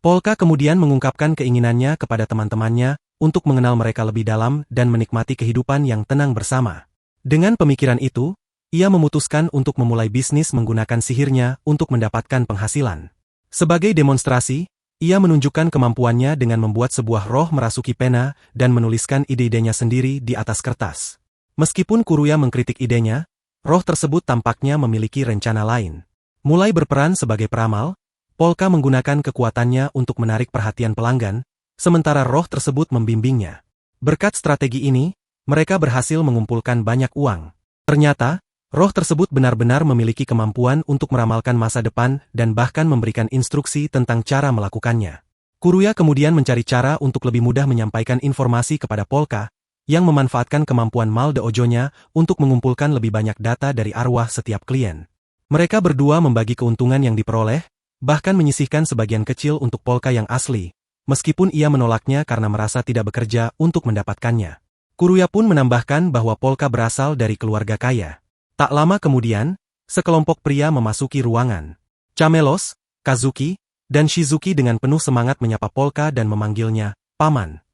Polka kemudian mengungkapkan keinginannya kepada teman-temannya untuk mengenal mereka lebih dalam dan menikmati kehidupan yang tenang bersama. Dengan pemikiran itu, ia memutuskan untuk memulai bisnis menggunakan sihirnya untuk mendapatkan penghasilan. Sebagai demonstrasi, ia menunjukkan kemampuannya dengan membuat sebuah roh merasuki pena dan menuliskan ide-idenya sendiri di atas kertas. Meskipun Kuruya mengkritik idenya, roh tersebut tampaknya memiliki rencana lain. Mulai berperan sebagai peramal, Polka menggunakan kekuatannya untuk menarik perhatian pelanggan, sementara roh tersebut membimbingnya. Berkat strategi ini, mereka berhasil mengumpulkan banyak uang. Ternyata, roh tersebut benar-benar memiliki kemampuan untuk meramalkan masa depan dan bahkan memberikan instruksi tentang cara melakukannya. Kuruya kemudian mencari cara untuk lebih mudah menyampaikan informasi kepada Polka, yang memanfaatkan kemampuan Malde Ojonya untuk mengumpulkan lebih banyak data dari arwah setiap klien. Mereka berdua membagi keuntungan yang diperoleh, bahkan menyisihkan sebagian kecil untuk Polka yang asli, meskipun ia menolaknya karena merasa tidak bekerja untuk mendapatkannya. Kuruya pun menambahkan bahwa Polka berasal dari keluarga kaya. Tak lama kemudian, sekelompok pria memasuki ruangan. Camelos, Kazuki, dan Shizuki dengan penuh semangat menyapa Polka dan memanggilnya Paman.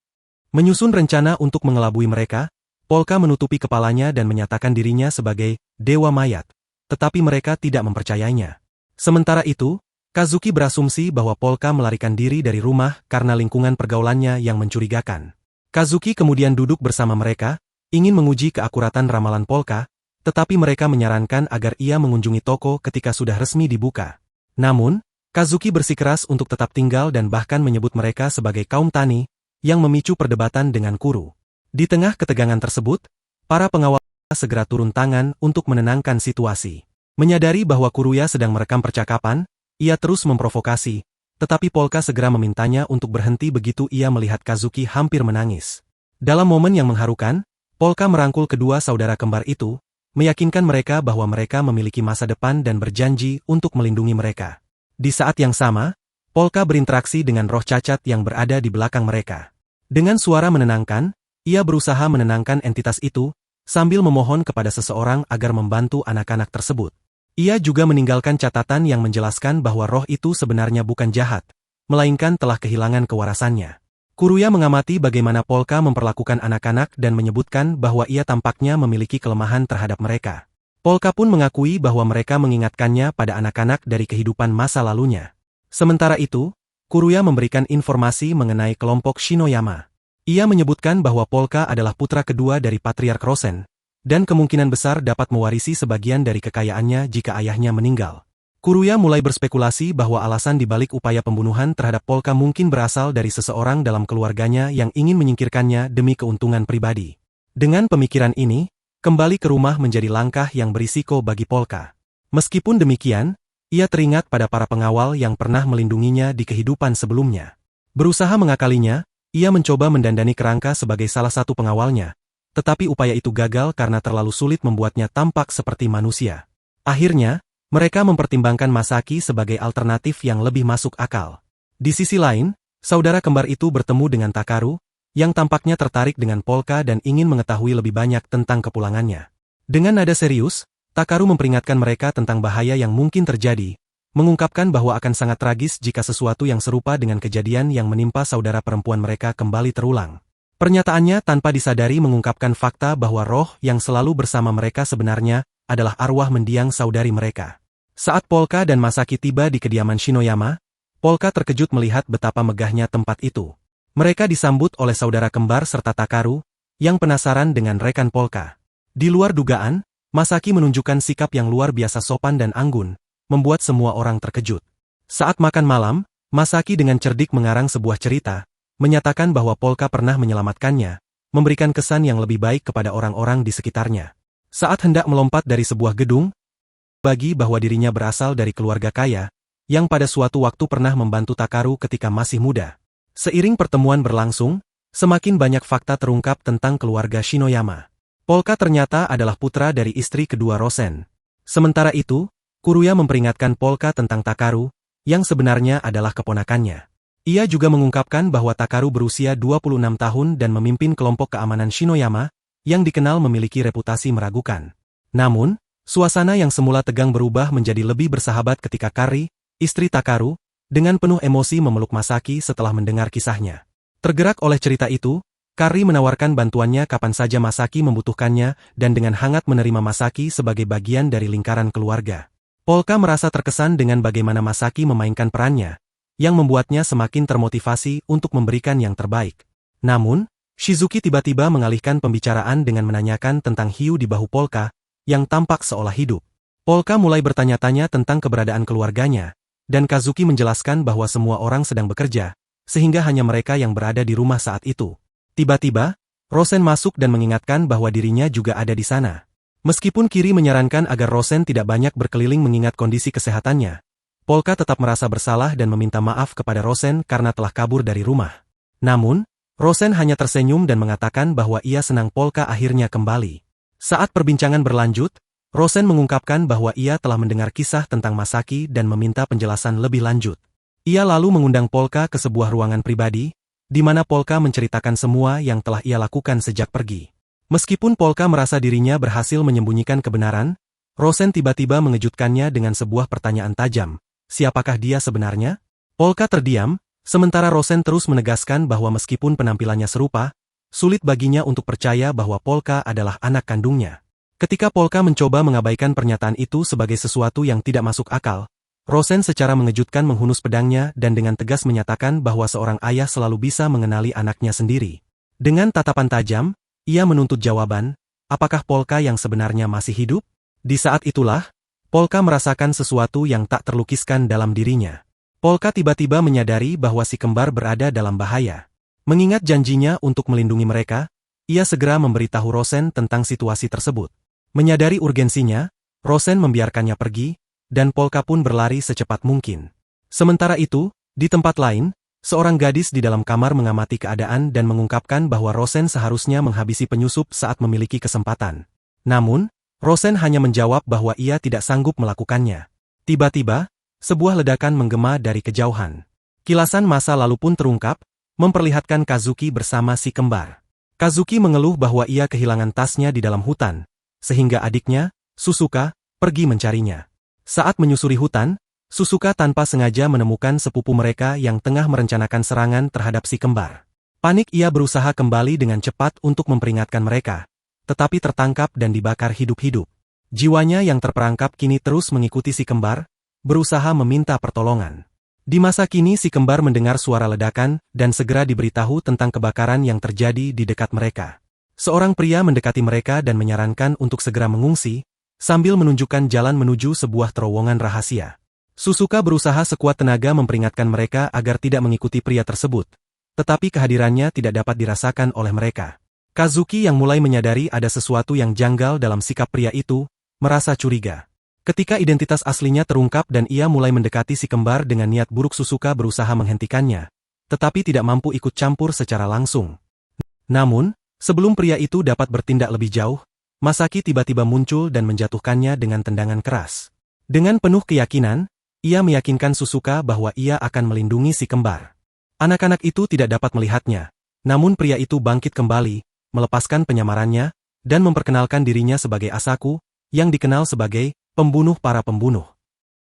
Menyusun rencana untuk mengelabui mereka, Polka menutupi kepalanya dan menyatakan dirinya sebagai Dewa Mayat, tetapi mereka tidak mempercayainya. Sementara itu, Kazuki berasumsi bahwa Polka melarikan diri dari rumah karena lingkungan pergaulannya yang mencurigakan. Kazuki kemudian duduk bersama mereka, ingin menguji keakuratan ramalan Polka, tetapi mereka menyarankan agar ia mengunjungi toko ketika sudah resmi dibuka. Namun, Kazuki bersikeras untuk tetap tinggal dan bahkan menyebut mereka sebagai kaum tani, yang memicu perdebatan dengan Kuru. Di tengah ketegangan tersebut, para pengawal segera turun tangan untuk menenangkan situasi. Menyadari bahwa Kuruya sedang merekam percakapan, ia terus memprovokasi, tetapi Polka segera memintanya untuk berhenti begitu ia melihat Kazuki hampir menangis. Dalam momen yang mengharukan, Polka merangkul kedua saudara kembar itu, meyakinkan mereka bahwa mereka memiliki masa depan dan berjanji untuk melindungi mereka. Di saat yang sama, Polka berinteraksi dengan roh cacat yang berada di belakang mereka. Dengan suara menenangkan, ia berusaha menenangkan entitas itu, sambil memohon kepada seseorang agar membantu anak-anak tersebut. Ia juga meninggalkan catatan yang menjelaskan bahwa roh itu sebenarnya bukan jahat, melainkan telah kehilangan kewarasannya. Kuruya mengamati bagaimana Polka memperlakukan anak-anak dan menyebutkan bahwa ia tampaknya memiliki kelemahan terhadap mereka. Polka pun mengakui bahwa mereka mengingatkannya pada anak-anak dari kehidupan masa lalunya. Sementara itu, Kuruya memberikan informasi mengenai kelompok Shinoyama. Ia menyebutkan bahwa Polka adalah putra kedua dari Patriark Rosen, dan kemungkinan besar dapat mewarisi sebagian dari kekayaannya jika ayahnya meninggal. Kuruya mulai berspekulasi bahwa alasan dibalik upaya pembunuhan terhadap Polka mungkin berasal dari seseorang dalam keluarganya yang ingin menyingkirkannya demi keuntungan pribadi. Dengan pemikiran ini, kembali ke rumah menjadi langkah yang berisiko bagi Polka. Meskipun demikian, ia teringat pada para pengawal yang pernah melindunginya di kehidupan sebelumnya. Berusaha mengakalinya, ia mencoba mendandani kerangka sebagai salah satu pengawalnya, tetapi upaya itu gagal karena terlalu sulit membuatnya tampak seperti manusia. Akhirnya, mereka mempertimbangkan Masaki sebagai alternatif yang lebih masuk akal. Di sisi lain, saudara kembar itu bertemu dengan Takaru, yang tampaknya tertarik dengan Polka dan ingin mengetahui lebih banyak tentang kepulangannya. Dengan nada serius, Takaru memperingatkan mereka tentang bahaya yang mungkin terjadi, mengungkapkan bahwa akan sangat tragis jika sesuatu yang serupa dengan kejadian yang menimpa saudara perempuan mereka kembali terulang. Pernyataannya tanpa disadari mengungkapkan fakta bahwa roh yang selalu bersama mereka sebenarnya adalah arwah mendiang saudari mereka. Saat Polka dan Masaki tiba di kediaman Shinoyama, Polka terkejut melihat betapa megahnya tempat itu. Mereka disambut oleh saudara kembar serta Takaru, yang penasaran dengan rekan Polka. Di luar dugaan, Masaki menunjukkan sikap yang luar biasa sopan dan anggun, membuat semua orang terkejut. Saat makan malam, Masaki dengan cerdik mengarang sebuah cerita, menyatakan bahwa Polka pernah menyelamatkannya, memberikan kesan yang lebih baik kepada orang-orang di sekitarnya. Saat hendak melompat dari sebuah gedung, bagi bahwa dirinya berasal dari keluarga kaya, yang pada suatu waktu pernah membantu Takaru ketika masih muda. Seiring pertemuan berlangsung, semakin banyak fakta terungkap tentang keluarga Shinoyama. Polka ternyata adalah putra dari istri kedua Rosen. Sementara itu, Kuruya memperingatkan Polka tentang Takaru, yang sebenarnya adalah keponakannya. Ia juga mengungkapkan bahwa Takaru berusia 26 tahun dan memimpin kelompok keamanan Shinoyama, yang dikenal memiliki reputasi meragukan. Namun, suasana yang semula tegang berubah menjadi lebih bersahabat ketika Kari, istri Takaru, dengan penuh emosi memeluk Masaki setelah mendengar kisahnya. Tergerak oleh cerita itu, Kari menawarkan bantuannya kapan saja Masaki membutuhkannya dan dengan hangat menerima Masaki sebagai bagian dari lingkaran keluarga. Polka merasa terkesan dengan bagaimana Masaki memainkan perannya, yang membuatnya semakin termotivasi untuk memberikan yang terbaik. Namun, Shizuki tiba-tiba mengalihkan pembicaraan dengan menanyakan tentang hiu di bahu Polka, yang tampak seolah hidup. Polka mulai bertanya-tanya tentang keberadaan keluarganya, dan Kazuki menjelaskan bahwa semua orang sedang bekerja, sehingga hanya mereka yang berada di rumah saat itu. Tiba-tiba, Rosen masuk dan mengingatkan bahwa dirinya juga ada di sana. Meskipun Kiri menyarankan agar Rosen tidak banyak berkeliling mengingat kondisi kesehatannya, Polka tetap merasa bersalah dan meminta maaf kepada Rosen karena telah kabur dari rumah. Namun, Rosen hanya tersenyum dan mengatakan bahwa ia senang Polka akhirnya kembali. Saat perbincangan berlanjut, Rosen mengungkapkan bahwa ia telah mendengar kisah tentang Masaki dan meminta penjelasan lebih lanjut. Ia lalu mengundang Polka ke sebuah ruangan pribadi, di mana Polka menceritakan semua yang telah ia lakukan sejak pergi. Meskipun Polka merasa dirinya berhasil menyembunyikan kebenaran, Rosen tiba-tiba mengejutkannya dengan sebuah pertanyaan tajam. Siapakah dia sebenarnya? Polka terdiam, sementara Rosen terus menegaskan bahwa meskipun penampilannya serupa, sulit baginya untuk percaya bahwa Polka adalah anak kandungnya. Ketika Polka mencoba mengabaikan pernyataan itu sebagai sesuatu yang tidak masuk akal, Rosen secara mengejutkan menghunus pedangnya dan dengan tegas menyatakan bahwa seorang ayah selalu bisa mengenali anaknya sendiri. Dengan tatapan tajam, ia menuntut jawaban, apakah Polka yang sebenarnya masih hidup? Di saat itulah, Polka merasakan sesuatu yang tak terlukiskan dalam dirinya. Polka tiba-tiba menyadari bahwa si kembar berada dalam bahaya. Mengingat janjinya untuk melindungi mereka, ia segera memberitahu Rosen tentang situasi tersebut. Menyadari urgensinya, Rosen membiarkannya pergi, dan Polka pun berlari secepat mungkin. Sementara itu, Di tempat lain, seorang gadis di dalam kamar mengamati keadaan dan mengungkapkan bahwa Rosen seharusnya menghabisi penyusup saat memiliki kesempatan. Namun, Rosen hanya menjawab bahwa ia tidak sanggup melakukannya. Tiba-tiba, sebuah ledakan menggema dari kejauhan. Kilasan masa lalu pun terungkap, memperlihatkan Kazuki bersama si kembar. Kazuki mengeluh bahwa ia kehilangan tasnya di dalam hutan, sehingga adiknya, Susuka, pergi mencarinya. Saat menyusuri hutan, Susuka tanpa sengaja menemukan sepupu mereka yang tengah merencanakan serangan terhadap si kembar. Panik, ia berusaha kembali dengan cepat untuk memperingatkan mereka, tetapi tertangkap dan dibakar hidup-hidup. Jiwanya yang terperangkap kini terus mengikuti si kembar, berusaha meminta pertolongan. Di masa kini si kembar mendengar suara ledakan dan segera diberitahu tentang kebakaran yang terjadi di dekat mereka. Seorang pria mendekati mereka dan menyarankan untuk segera mengungsi, sambil menunjukkan jalan menuju sebuah terowongan rahasia. Susuka berusaha sekuat tenaga memperingatkan mereka agar tidak mengikuti pria tersebut, tetapi kehadirannya tidak dapat dirasakan oleh mereka. Kazuki yang mulai menyadari ada sesuatu yang janggal dalam sikap pria itu, merasa curiga. Ketika identitas aslinya terungkap dan ia mulai mendekati si kembar dengan niat buruk, Susuka berusaha menghentikannya, tetapi tidak mampu ikut campur secara langsung. Namun, sebelum pria itu dapat bertindak lebih jauh, Masaki tiba-tiba muncul dan menjatuhkannya dengan tendangan keras. Dengan penuh keyakinan, ia meyakinkan Susuka bahwa ia akan melindungi si kembar. Anak-anak itu tidak dapat melihatnya, namun pria itu bangkit kembali, melepaskan penyamarannya, dan memperkenalkan dirinya sebagai Asaku, yang dikenal sebagai pembunuh para pembunuh.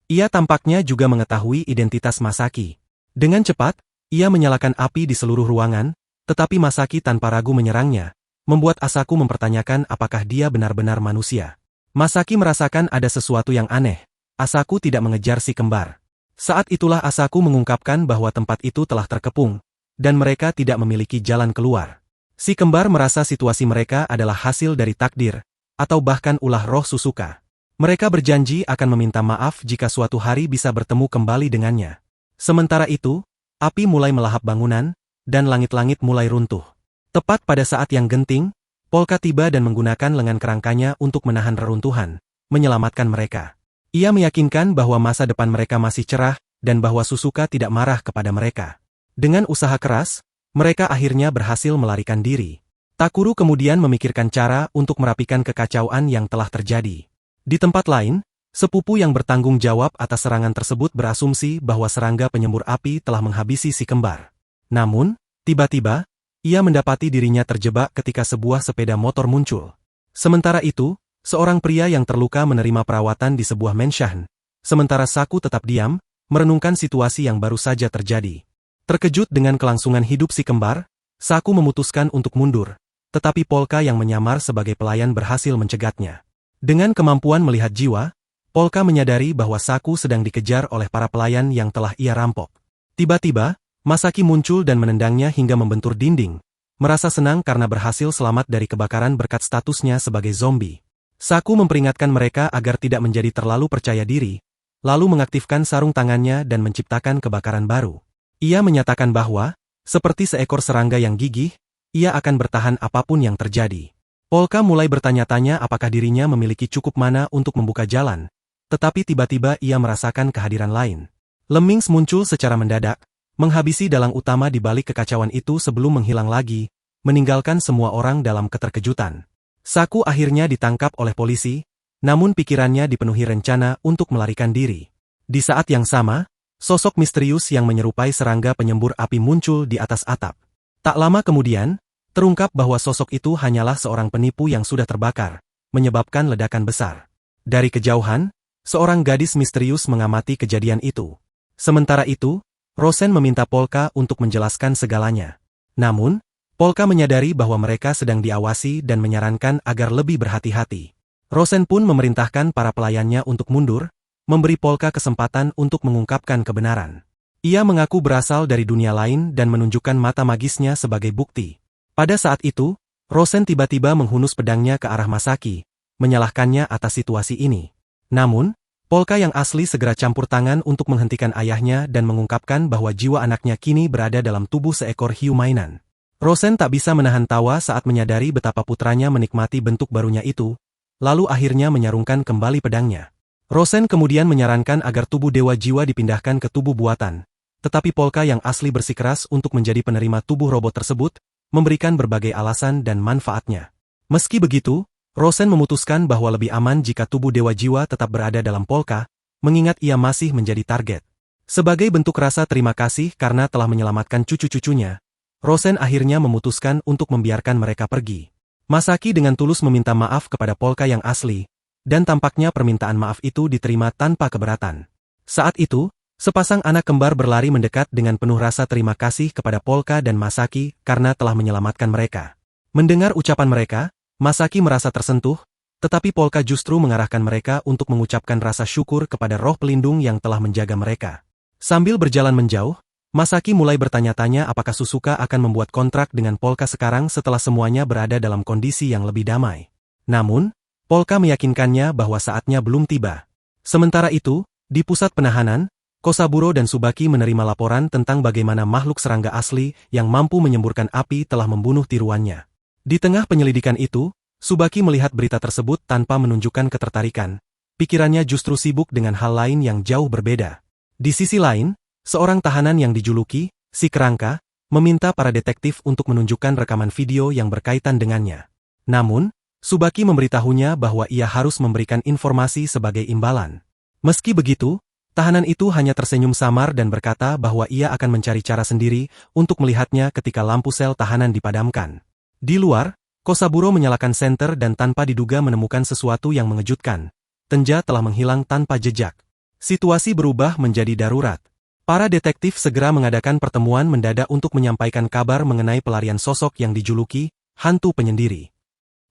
Ia tampaknya juga mengetahui identitas Masaki. Dengan cepat, ia menyalakan api di seluruh ruangan, tetapi Masaki tanpa ragu menyerangnya, membuat Asaku mempertanyakan apakah dia benar-benar manusia. Masaki merasakan ada sesuatu yang aneh. Asaku tidak mengejar si kembar. Saat itulah Asaku mengungkapkan bahwa tempat itu telah terkepung, dan mereka tidak memiliki jalan keluar. Si kembar merasa situasi mereka adalah hasil dari takdir, atau bahkan ulah roh Susuka. Mereka berjanji akan meminta maaf jika suatu hari bisa bertemu kembali dengannya. Sementara itu, api mulai melahap bangunan, dan langit-langit mulai runtuh. Tepat pada saat yang genting, Polka tiba dan menggunakan lengan kerangkanya untuk menahan reruntuhan, menyelamatkan mereka. Ia meyakinkan bahwa masa depan mereka masih cerah, dan bahwa Susuka tidak marah kepada mereka. Dengan usaha keras, mereka akhirnya berhasil melarikan diri. Takuru kemudian memikirkan cara untuk merapikan kekacauan yang telah terjadi. Di tempat lain, sepupu yang bertanggung jawab atas serangan tersebut berasumsi bahwa serangga penyembur api telah menghabisi si kembar. Namun, tiba-tiba, ia mendapati dirinya terjebak ketika sebuah sepeda motor muncul. Sementara itu, seorang pria yang terluka menerima perawatan di sebuah menshan, sementara Saku tetap diam, merenungkan situasi yang baru saja terjadi. Terkejut dengan kelangsungan hidup si kembar, Saku memutuskan untuk mundur, tetapi Polka yang menyamar sebagai pelayan berhasil mencegatnya. Dengan kemampuan melihat jiwa, Polka menyadari bahwa Saku sedang dikejar oleh para pelayan yang telah ia rampok. Tiba-tiba, Masaki muncul dan menendangnya hingga membentur dinding, merasa senang karena berhasil selamat dari kebakaran berkat statusnya sebagai zombie. Saku memperingatkan mereka agar tidak menjadi terlalu percaya diri, lalu mengaktifkan sarung tangannya dan menciptakan kebakaran baru. Ia menyatakan bahwa, seperti seekor serangga yang gigih, ia akan bertahan apapun yang terjadi. Polka mulai bertanya-tanya apakah dirinya memiliki cukup mana untuk membuka jalan, tetapi tiba-tiba ia merasakan kehadiran lain. Lemmings muncul secara mendadak, menghabisi dalang utama di balik kekacauan itu sebelum menghilang lagi, meninggalkan semua orang dalam keterkejutan. Saku akhirnya ditangkap oleh polisi, namun pikirannya dipenuhi rencana untuk melarikan diri. Di saat yang sama, sosok misterius yang menyerupai serangga penyembur api muncul di atas atap. Tak lama kemudian, terungkap bahwa sosok itu hanyalah seorang penipu yang sudah terbakar, menyebabkan ledakan besar. Dari kejauhan, seorang gadis misterius mengamati kejadian itu. Sementara itu, Rosen meminta Polka untuk menjelaskan segalanya. Namun, Polka menyadari bahwa mereka sedang diawasi dan menyarankan agar lebih berhati-hati. Rosen pun memerintahkan para pelayannya untuk mundur, memberi Polka kesempatan untuk mengungkapkan kebenaran. Ia mengaku berasal dari dunia lain dan menunjukkan mata magisnya sebagai bukti. Pada saat itu, Rosen tiba-tiba menghunus pedangnya ke arah Masaki, menyalahkannya atas situasi ini. Namun, Polka yang asli segera campur tangan untuk menghentikan ayahnya dan mengungkapkan bahwa jiwa anaknya kini berada dalam tubuh seekor hiu mainan. Rosen tak bisa menahan tawa saat menyadari betapa putranya menikmati bentuk barunya itu, lalu akhirnya menyarungkan kembali pedangnya. Rosen kemudian menyarankan agar tubuh dewa jiwa dipindahkan ke tubuh buatan, tetapi Polka yang asli bersikeras untuk menjadi penerima tubuh robot tersebut, memberikan berbagai alasan dan manfaatnya. Meski begitu, Rosen memutuskan bahwa lebih aman jika tubuh Dewa Jiwa tetap berada dalam Polka, mengingat ia masih menjadi target. Sebagai bentuk rasa terima kasih karena telah menyelamatkan cucu-cucunya, Rosen akhirnya memutuskan untuk membiarkan mereka pergi. Masaki dengan tulus meminta maaf kepada Polka yang asli, dan tampaknya permintaan maaf itu diterima tanpa keberatan. Saat itu, sepasang anak kembar berlari mendekat dengan penuh rasa terima kasih kepada Polka dan Masaki karena telah menyelamatkan mereka. Mendengar ucapan mereka, Masaki merasa tersentuh, tetapi Polka justru mengarahkan mereka untuk mengucapkan rasa syukur kepada roh pelindung yang telah menjaga mereka. Sambil berjalan menjauh, Masaki mulai bertanya-tanya apakah Susuka akan membuat kontrak dengan Polka sekarang setelah semuanya berada dalam kondisi yang lebih damai. Namun, Polka meyakinkannya bahwa saatnya belum tiba. Sementara itu, di pusat penahanan, Kosaburo dan Subaki menerima laporan tentang bagaimana makhluk serangga asli yang mampu menyemburkan api telah membunuh tiruannya. Di tengah penyelidikan itu, Subaki melihat berita tersebut tanpa menunjukkan ketertarikan. Pikirannya justru sibuk dengan hal lain yang jauh berbeda. Di sisi lain, seorang tahanan yang dijuluki, si Kerangka, meminta para detektif untuk menunjukkan rekaman video yang berkaitan dengannya. Namun, Subaki memberitahunya bahwa ia harus memberikan informasi sebagai imbalan. Meski begitu, tahanan itu hanya tersenyum samar dan berkata bahwa ia akan mencari cara sendiri untuk melihatnya ketika lampu sel tahanan dipadamkan. Di luar, Kosaburo menyalakan senter dan tanpa diduga menemukan sesuatu yang mengejutkan. Tenja telah menghilang tanpa jejak. Situasi berubah menjadi darurat. Para detektif segera mengadakan pertemuan mendadak untuk menyampaikan kabar mengenai pelarian sosok yang dijuluki hantu penyendiri.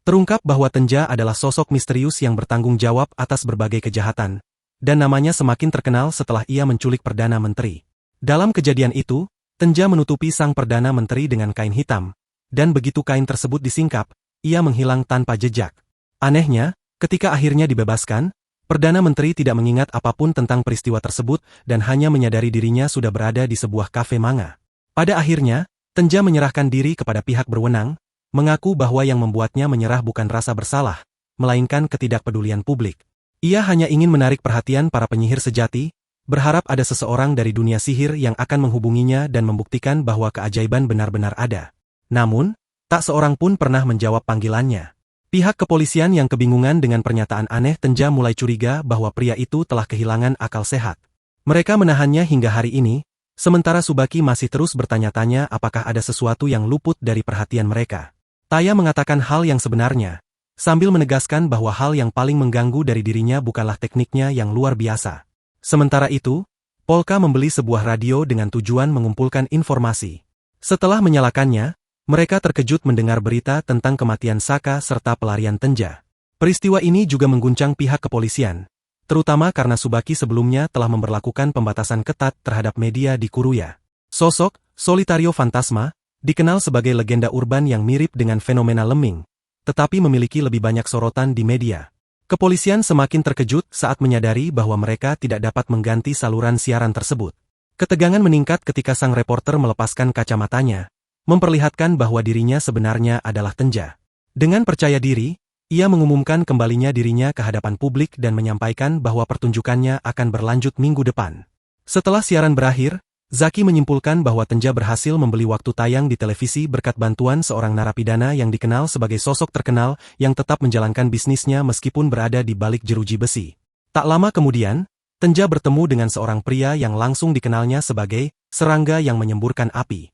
Terungkap bahwa Tenja adalah sosok misterius yang bertanggung jawab atas berbagai kejahatan, dan namanya semakin terkenal setelah ia menculik Perdana Menteri. Dalam kejadian itu, Tenja menutupi sang Perdana Menteri dengan kain hitam, dan begitu kain tersebut disingkap, ia menghilang tanpa jejak. Anehnya, ketika akhirnya dibebaskan, Perdana Menteri tidak mengingat apapun tentang peristiwa tersebut dan hanya menyadari dirinya sudah berada di sebuah kafe manga. Pada akhirnya, Tenja menyerahkan diri kepada pihak berwenang, mengaku bahwa yang membuatnya menyerah bukan rasa bersalah, melainkan ketidakpedulian publik. Ia hanya ingin menarik perhatian para penyihir sejati, berharap ada seseorang dari dunia sihir yang akan menghubunginya dan membuktikan bahwa keajaiban benar-benar ada. Namun, tak seorang pun pernah menjawab panggilannya. Pihak kepolisian yang kebingungan dengan pernyataan aneh Tenja mulai curiga bahwa pria itu telah kehilangan akal sehat. Mereka menahannya hingga hari ini, sementara Subaki masih terus bertanya-tanya apakah ada sesuatu yang luput dari perhatian mereka. Taya mengatakan hal yang sebenarnya, sambil menegaskan bahwa hal yang paling mengganggu dari dirinya bukanlah tekniknya yang luar biasa. Sementara itu, Polka membeli sebuah radio dengan tujuan mengumpulkan informasi. Setelah menyalakannya, mereka terkejut mendengar berita tentang kematian Saka serta pelarian Tenja. Peristiwa ini juga mengguncang pihak kepolisian, terutama karena Subaki sebelumnya telah memberlakukan pembatasan ketat terhadap media di Kuruya. Sosok, Solitario Fantasma, dikenal sebagai legenda urban yang mirip dengan fenomena lemming, tetapi memiliki lebih banyak sorotan di media. Kepolisian semakin terkejut saat menyadari bahwa mereka tidak dapat mengganti saluran siaran tersebut. Ketegangan meningkat ketika sang reporter melepaskan kacamatanya, memperlihatkan bahwa dirinya sebenarnya adalah Tenja. Dengan percaya diri, ia mengumumkan kembalinya dirinya ke hadapan publik dan menyampaikan bahwa pertunjukannya akan berlanjut minggu depan. Setelah siaran berakhir, Zaki menyimpulkan bahwa Tenja berhasil membeli waktu tayang di televisi berkat bantuan seorang narapidana yang dikenal sebagai sosok terkenal yang tetap menjalankan bisnisnya meskipun berada di balik jeruji besi. Tak lama kemudian, Tenja bertemu dengan seorang pria yang langsung dikenalnya sebagai serangga yang menyemburkan api.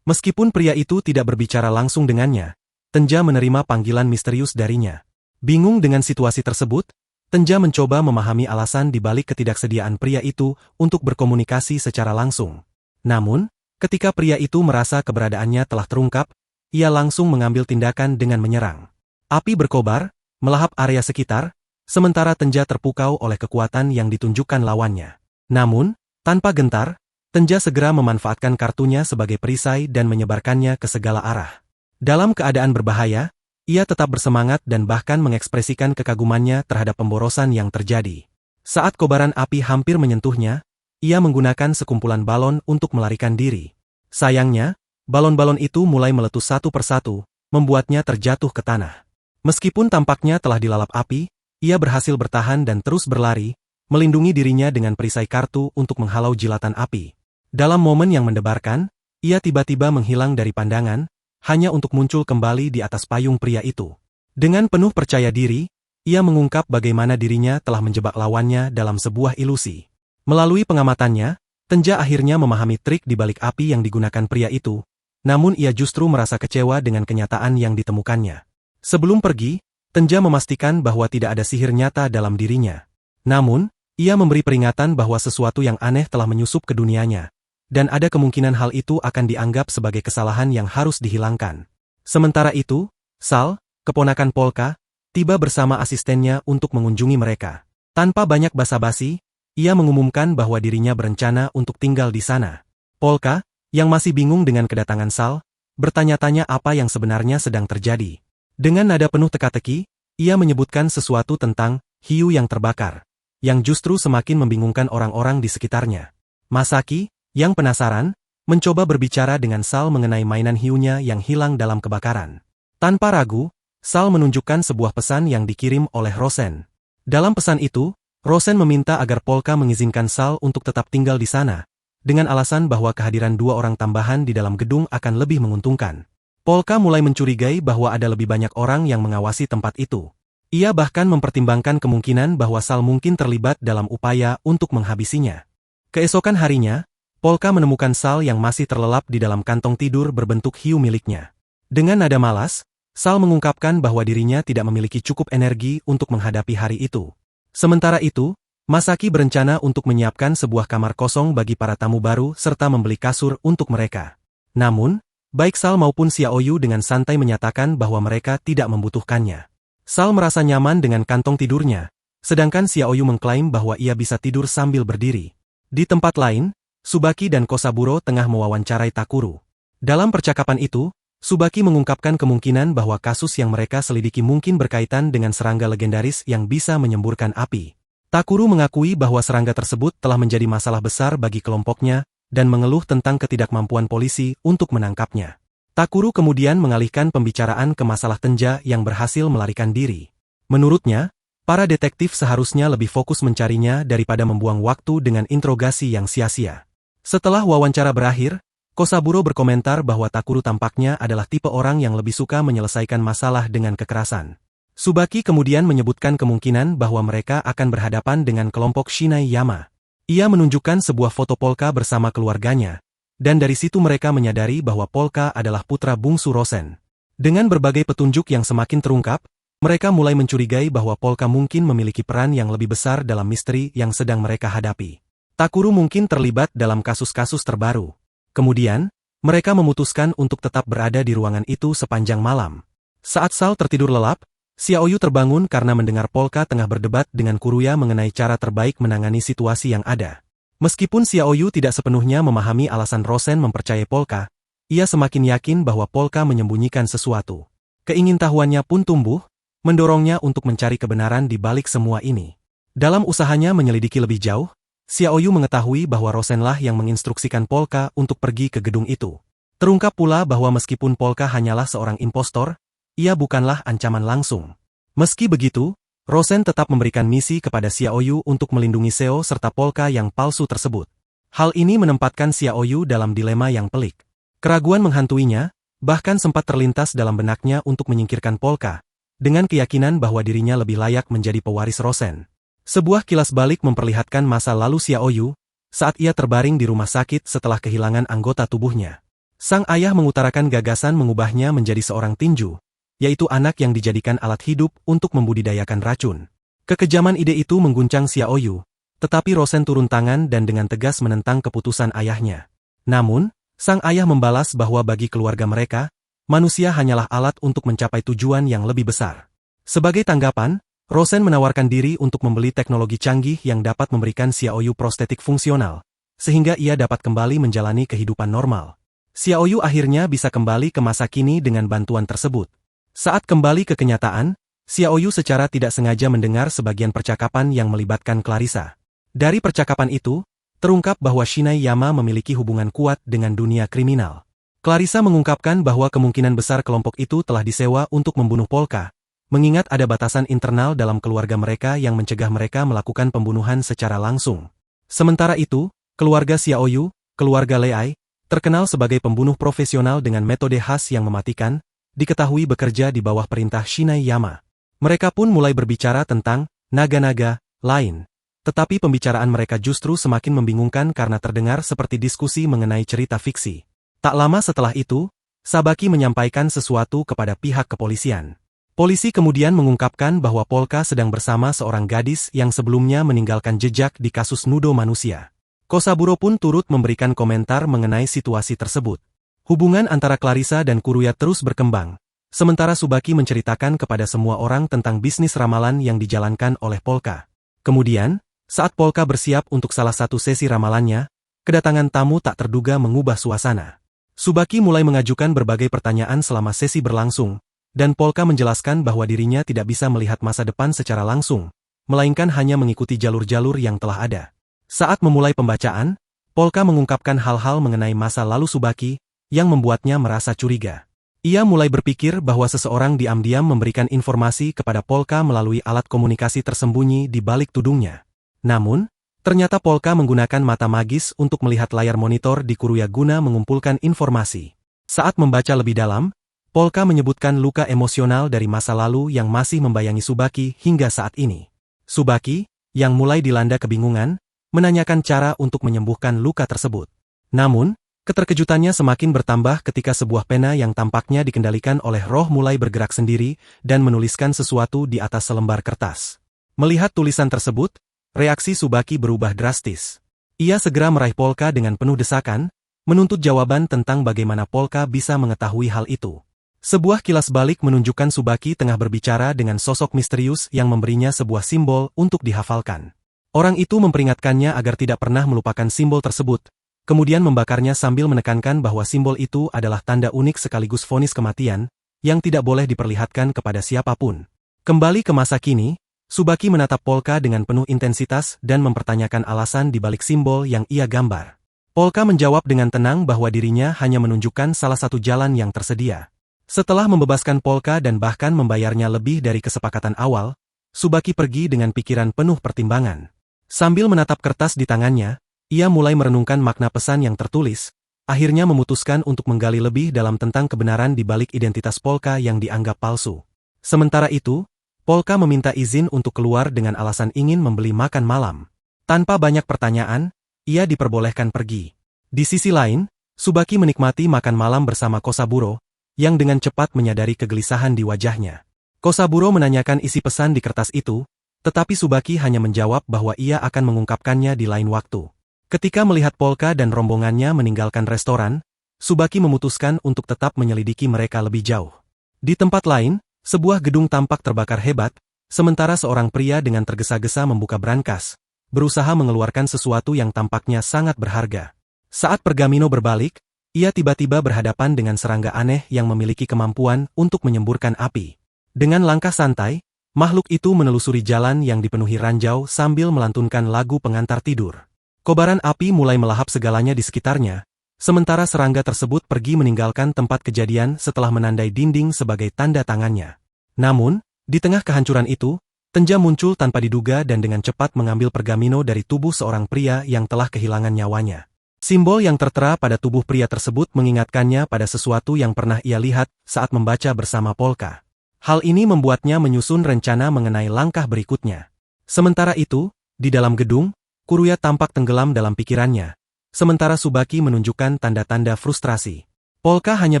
Meskipun pria itu tidak berbicara langsung dengannya, Tenja menerima panggilan misterius darinya. Bingung dengan situasi tersebut, Tenja mencoba memahami alasan di balik ketidaksediaan pria itu untuk berkomunikasi secara langsung. Namun, ketika pria itu merasa keberadaannya telah terungkap, ia langsung mengambil tindakan dengan menyerang. Api berkobar, melahap area sekitar, sementara Tenja terpukau oleh kekuatan yang ditunjukkan lawannya. Namun, tanpa gentar, Tenja segera memanfaatkan kartunya sebagai perisai dan menyebarkannya ke segala arah. Dalam keadaan berbahaya, ia tetap bersemangat dan bahkan mengekspresikan kekagumannya terhadap pemborosan yang terjadi. Saat kobaran api hampir menyentuhnya, ia menggunakan sekumpulan balon untuk melarikan diri. Sayangnya, balon-balon itu mulai meletus satu persatu, membuatnya terjatuh ke tanah. Meskipun tampaknya telah dilalap api, ia berhasil bertahan dan terus berlari, melindungi dirinya dengan perisai kartu untuk menghalau jilatan api. Dalam momen yang mendebarkan, ia tiba-tiba menghilang dari pandangan, hanya untuk muncul kembali di atas payung pria itu. Dengan penuh percaya diri, ia mengungkap bagaimana dirinya telah menjebak lawannya dalam sebuah ilusi. Melalui pengamatannya, Tenja akhirnya memahami trik di balik api yang digunakan pria itu, namun ia justru merasa kecewa dengan kenyataan yang ditemukannya. Sebelum pergi, Tenja memastikan bahwa tidak ada sihir nyata dalam dirinya. Namun, ia memberi peringatan bahwa sesuatu yang aneh telah menyusup ke dunianya, dan ada kemungkinan hal itu akan dianggap sebagai kesalahan yang harus dihilangkan. Sementara itu, Sal, keponakan Polka, tiba bersama asistennya untuk mengunjungi mereka. Tanpa banyak basa-basi, ia mengumumkan bahwa dirinya berencana untuk tinggal di sana. Polka, yang masih bingung dengan kedatangan Sal, bertanya-tanya apa yang sebenarnya sedang terjadi. Dengan nada penuh teka-teki, ia menyebutkan sesuatu tentang hiu yang terbakar, yang justru semakin membingungkan orang-orang di sekitarnya. Masaki, yang penasaran, mencoba berbicara dengan Sal mengenai mainan hiunya yang hilang dalam kebakaran. Tanpa ragu, Sal menunjukkan sebuah pesan yang dikirim oleh Rosen. Dalam pesan itu, Rosen meminta agar Polka mengizinkan Sal untuk tetap tinggal di sana, dengan alasan bahwa kehadiran 2 orang tambahan di dalam gedung akan lebih menguntungkan. Polka mulai mencurigai bahwa ada lebih banyak orang yang mengawasi tempat itu. Ia bahkan mempertimbangkan kemungkinan bahwa Sal mungkin terlibat dalam upaya untuk menghabisinya. Keesokan harinya, Polka menemukan Sal yang masih terlelap di dalam kantong tidur berbentuk hiu miliknya. Dengan nada malas, Sal mengungkapkan bahwa dirinya tidak memiliki cukup energi untuk menghadapi hari itu. Sementara itu, Masaki berencana untuk menyiapkan sebuah kamar kosong bagi para tamu baru serta membeli kasur untuk mereka. Namun, baik Sal maupun Xiaoyu dengan santai menyatakan bahwa mereka tidak membutuhkannya. Sal merasa nyaman dengan kantong tidurnya, sedangkan Xiaoyu mengklaim bahwa ia bisa tidur sambil berdiri. Di tempat lain, Tsubaki dan Kosaburo tengah mewawancarai Takuru. Dalam percakapan itu, Tsubaki mengungkapkan kemungkinan bahwa kasus yang mereka selidiki mungkin berkaitan dengan serangga legendaris yang bisa menyemburkan api. Takuru mengakui bahwa serangga tersebut telah menjadi masalah besar bagi kelompoknya, dan mengeluh tentang ketidakmampuan polisi untuk menangkapnya. Takuru kemudian mengalihkan pembicaraan ke masalah Tenja yang berhasil melarikan diri. Menurutnya, para detektif seharusnya lebih fokus mencarinya daripada membuang waktu dengan interogasi yang sia-sia. Setelah wawancara berakhir, Kosaburo berkomentar bahwa Takuru tampaknya adalah tipe orang yang lebih suka menyelesaikan masalah dengan kekerasan. Tsubaki kemudian menyebutkan kemungkinan bahwa mereka akan berhadapan dengan kelompok Shinai Yama. Ia menunjukkan sebuah foto Polka bersama keluarganya, dan dari situ mereka menyadari bahwa Polka adalah putra bungsu Rosen. Dengan berbagai petunjuk yang semakin terungkap, mereka mulai mencurigai bahwa Polka mungkin memiliki peran yang lebih besar dalam misteri yang sedang mereka hadapi. Takuru mungkin terlibat dalam kasus-kasus terbaru. Kemudian, mereka memutuskan untuk tetap berada di ruangan itu sepanjang malam. Saat Sal tertidur lelap, Xiaoyu terbangun karena mendengar Polka tengah berdebat dengan Kuruya mengenai cara terbaik menangani situasi yang ada. Meskipun Xiaoyu tidak sepenuhnya memahami alasan Rosen mempercayai Polka, ia semakin yakin bahwa Polka menyembunyikan sesuatu. Keingintahuannya pun tumbuh, mendorongnya untuk mencari kebenaran di balik semua ini. Dalam usahanya menyelidiki lebih jauh, Xiaoyu mengetahui bahwa Rosenlah yang menginstruksikan Polka untuk pergi ke gedung itu. Terungkap pula bahwa meskipun Polka hanyalah seorang impostor, ia bukanlah ancaman langsung. Meski begitu, Rosen tetap memberikan misi kepada Xiaoyu untuk melindungi Seo serta Polka yang palsu tersebut. Hal ini menempatkan Xiaoyu dalam dilema yang pelik. Keraguan menghantuinya, bahkan sempat terlintas dalam benaknya untuk menyingkirkan Polka, dengan keyakinan bahwa dirinya lebih layak menjadi pewaris Rosen. Sebuah kilas balik memperlihatkan masa lalu Xiaoyu, saat ia terbaring di rumah sakit setelah kehilangan anggota tubuhnya. Sang ayah mengutarakan gagasan mengubahnya menjadi seorang tinju, yaitu anak yang dijadikan alat hidup untuk membudidayakan racun. Kekejaman ide itu mengguncang Xiaoyu, tetapi Rosen turun tangan dan dengan tegas menentang keputusan ayahnya. Namun, sang ayah membalas bahwa bagi keluarga mereka, manusia hanyalah alat untuk mencapai tujuan yang lebih besar. Sebagai tanggapan, Rosen menawarkan diri untuk membeli teknologi canggih yang dapat memberikan Xiaoyu prostetik fungsional, sehingga ia dapat kembali menjalani kehidupan normal. Xiaoyu akhirnya bisa kembali ke masa kini dengan bantuan tersebut. Saat kembali ke kenyataan, Xiaoyu secara tidak sengaja mendengar sebagian percakapan yang melibatkan Clarissa. Dari percakapan itu, terungkap bahwa Shinai Yama memiliki hubungan kuat dengan dunia kriminal. Clarissa mengungkapkan bahwa kemungkinan besar kelompok itu telah disewa untuk membunuh Polka, mengingat ada batasan internal dalam keluarga mereka yang mencegah mereka melakukan pembunuhan secara langsung. Sementara itu, keluarga Xiaoyu, keluarga Lei, terkenal sebagai pembunuh profesional dengan metode khas yang mematikan, diketahui bekerja di bawah perintah Shinai Yama. Mereka pun mulai berbicara tentang naga-naga lain. Tetapi pembicaraan mereka justru semakin membingungkan karena terdengar seperti diskusi mengenai cerita fiksi. Tak lama setelah itu, Sabaki menyampaikan sesuatu kepada pihak kepolisian. Polisi kemudian mengungkapkan bahwa Polka sedang bersama seorang gadis yang sebelumnya meninggalkan jejak di kasus nudo manusia. Kosaburo pun turut memberikan komentar mengenai situasi tersebut. Hubungan antara Clarissa dan Kuruya terus berkembang, sementara Subaki menceritakan kepada semua orang tentang bisnis ramalan yang dijalankan oleh Polka. Kemudian, saat Polka bersiap untuk salah satu sesi ramalannya, kedatangan tamu tak terduga mengubah suasana. Subaki mulai mengajukan berbagai pertanyaan selama sesi berlangsung, dan Polka menjelaskan bahwa dirinya tidak bisa melihat masa depan secara langsung, melainkan hanya mengikuti jalur-jalur yang telah ada. Saat memulai pembacaan, Polka mengungkapkan hal-hal mengenai masa lalu Subaki, yang membuatnya merasa curiga. Ia mulai berpikir bahwa seseorang diam-diam memberikan informasi kepada Polka melalui alat komunikasi tersembunyi di balik tudungnya. Namun, ternyata Polka menggunakan mata magis untuk melihat layar monitor di Kuruya guna mengumpulkan informasi. Saat membaca lebih dalam, Polka menyebutkan luka emosional dari masa lalu yang masih membayangi Subaki hingga saat ini. Subaki, yang mulai dilanda kebingungan, menanyakan cara untuk menyembuhkan luka tersebut. Namun, keterkejutannya semakin bertambah ketika sebuah pena yang tampaknya dikendalikan oleh roh mulai bergerak sendiri dan menuliskan sesuatu di atas selembar kertas. Melihat tulisan tersebut, reaksi Subaki berubah drastis. Ia segera meraih Polka dengan penuh desakan, menuntut jawaban tentang bagaimana Polka bisa mengetahui hal itu. Sebuah kilas balik menunjukkan Subaki tengah berbicara dengan sosok misterius yang memberinya sebuah simbol untuk dihafalkan. Orang itu memperingatkannya agar tidak pernah melupakan simbol tersebut, kemudian membakarnya sambil menekankan bahwa simbol itu adalah tanda unik sekaligus vonis kematian, yang tidak boleh diperlihatkan kepada siapapun. Kembali ke masa kini, Subaki menatap Polka dengan penuh intensitas dan mempertanyakan alasan di balik simbol yang ia gambar. Polka menjawab dengan tenang bahwa dirinya hanya menunjukkan salah satu jalan yang tersedia. Setelah membebaskan Polka dan bahkan membayarnya lebih dari kesepakatan awal, Subaki pergi dengan pikiran penuh pertimbangan. Sambil menatap kertas di tangannya, ia mulai merenungkan makna pesan yang tertulis, akhirnya memutuskan untuk menggali lebih dalam tentang kebenaran di balik identitas Polka yang dianggap palsu. Sementara itu, Polka meminta izin untuk keluar dengan alasan ingin membeli makan malam. Tanpa banyak pertanyaan, ia diperbolehkan pergi. Di sisi lain, Subaki menikmati makan malam bersama Kosaburo, yang dengan cepat menyadari kegelisahan di wajahnya. Kosaburo menanyakan isi pesan di kertas itu, tetapi Subaki hanya menjawab bahwa ia akan mengungkapkannya di lain waktu. Ketika melihat Polka dan rombongannya meninggalkan restoran, Subaki memutuskan untuk tetap menyelidiki mereka lebih jauh. Di tempat lain, sebuah gedung tampak terbakar hebat, sementara seorang pria dengan tergesa-gesa membuka brankas, berusaha mengeluarkan sesuatu yang tampaknya sangat berharga. Saat Pergamino berbalik, ia tiba-tiba berhadapan dengan serangga aneh yang memiliki kemampuan untuk menyemburkan api. Dengan langkah santai, makhluk itu menelusuri jalan yang dipenuhi ranjau sambil melantunkan lagu pengantar tidur. Kobaran api mulai melahap segalanya di sekitarnya, sementara serangga tersebut pergi meninggalkan tempat kejadian setelah menandai dinding sebagai tanda tangannya. Namun, di tengah kehancuran itu, Tenja muncul tanpa diduga dan dengan cepat mengambil Pergamino dari tubuh seorang pria yang telah kehilangan nyawanya. Simbol yang tertera pada tubuh pria tersebut mengingatkannya pada sesuatu yang pernah ia lihat saat membaca bersama Polka. Hal ini membuatnya menyusun rencana mengenai langkah berikutnya. Sementara itu, di dalam gedung, Kuruya tampak tenggelam dalam pikirannya, sementara Subaki menunjukkan tanda-tanda frustrasi. Polka hanya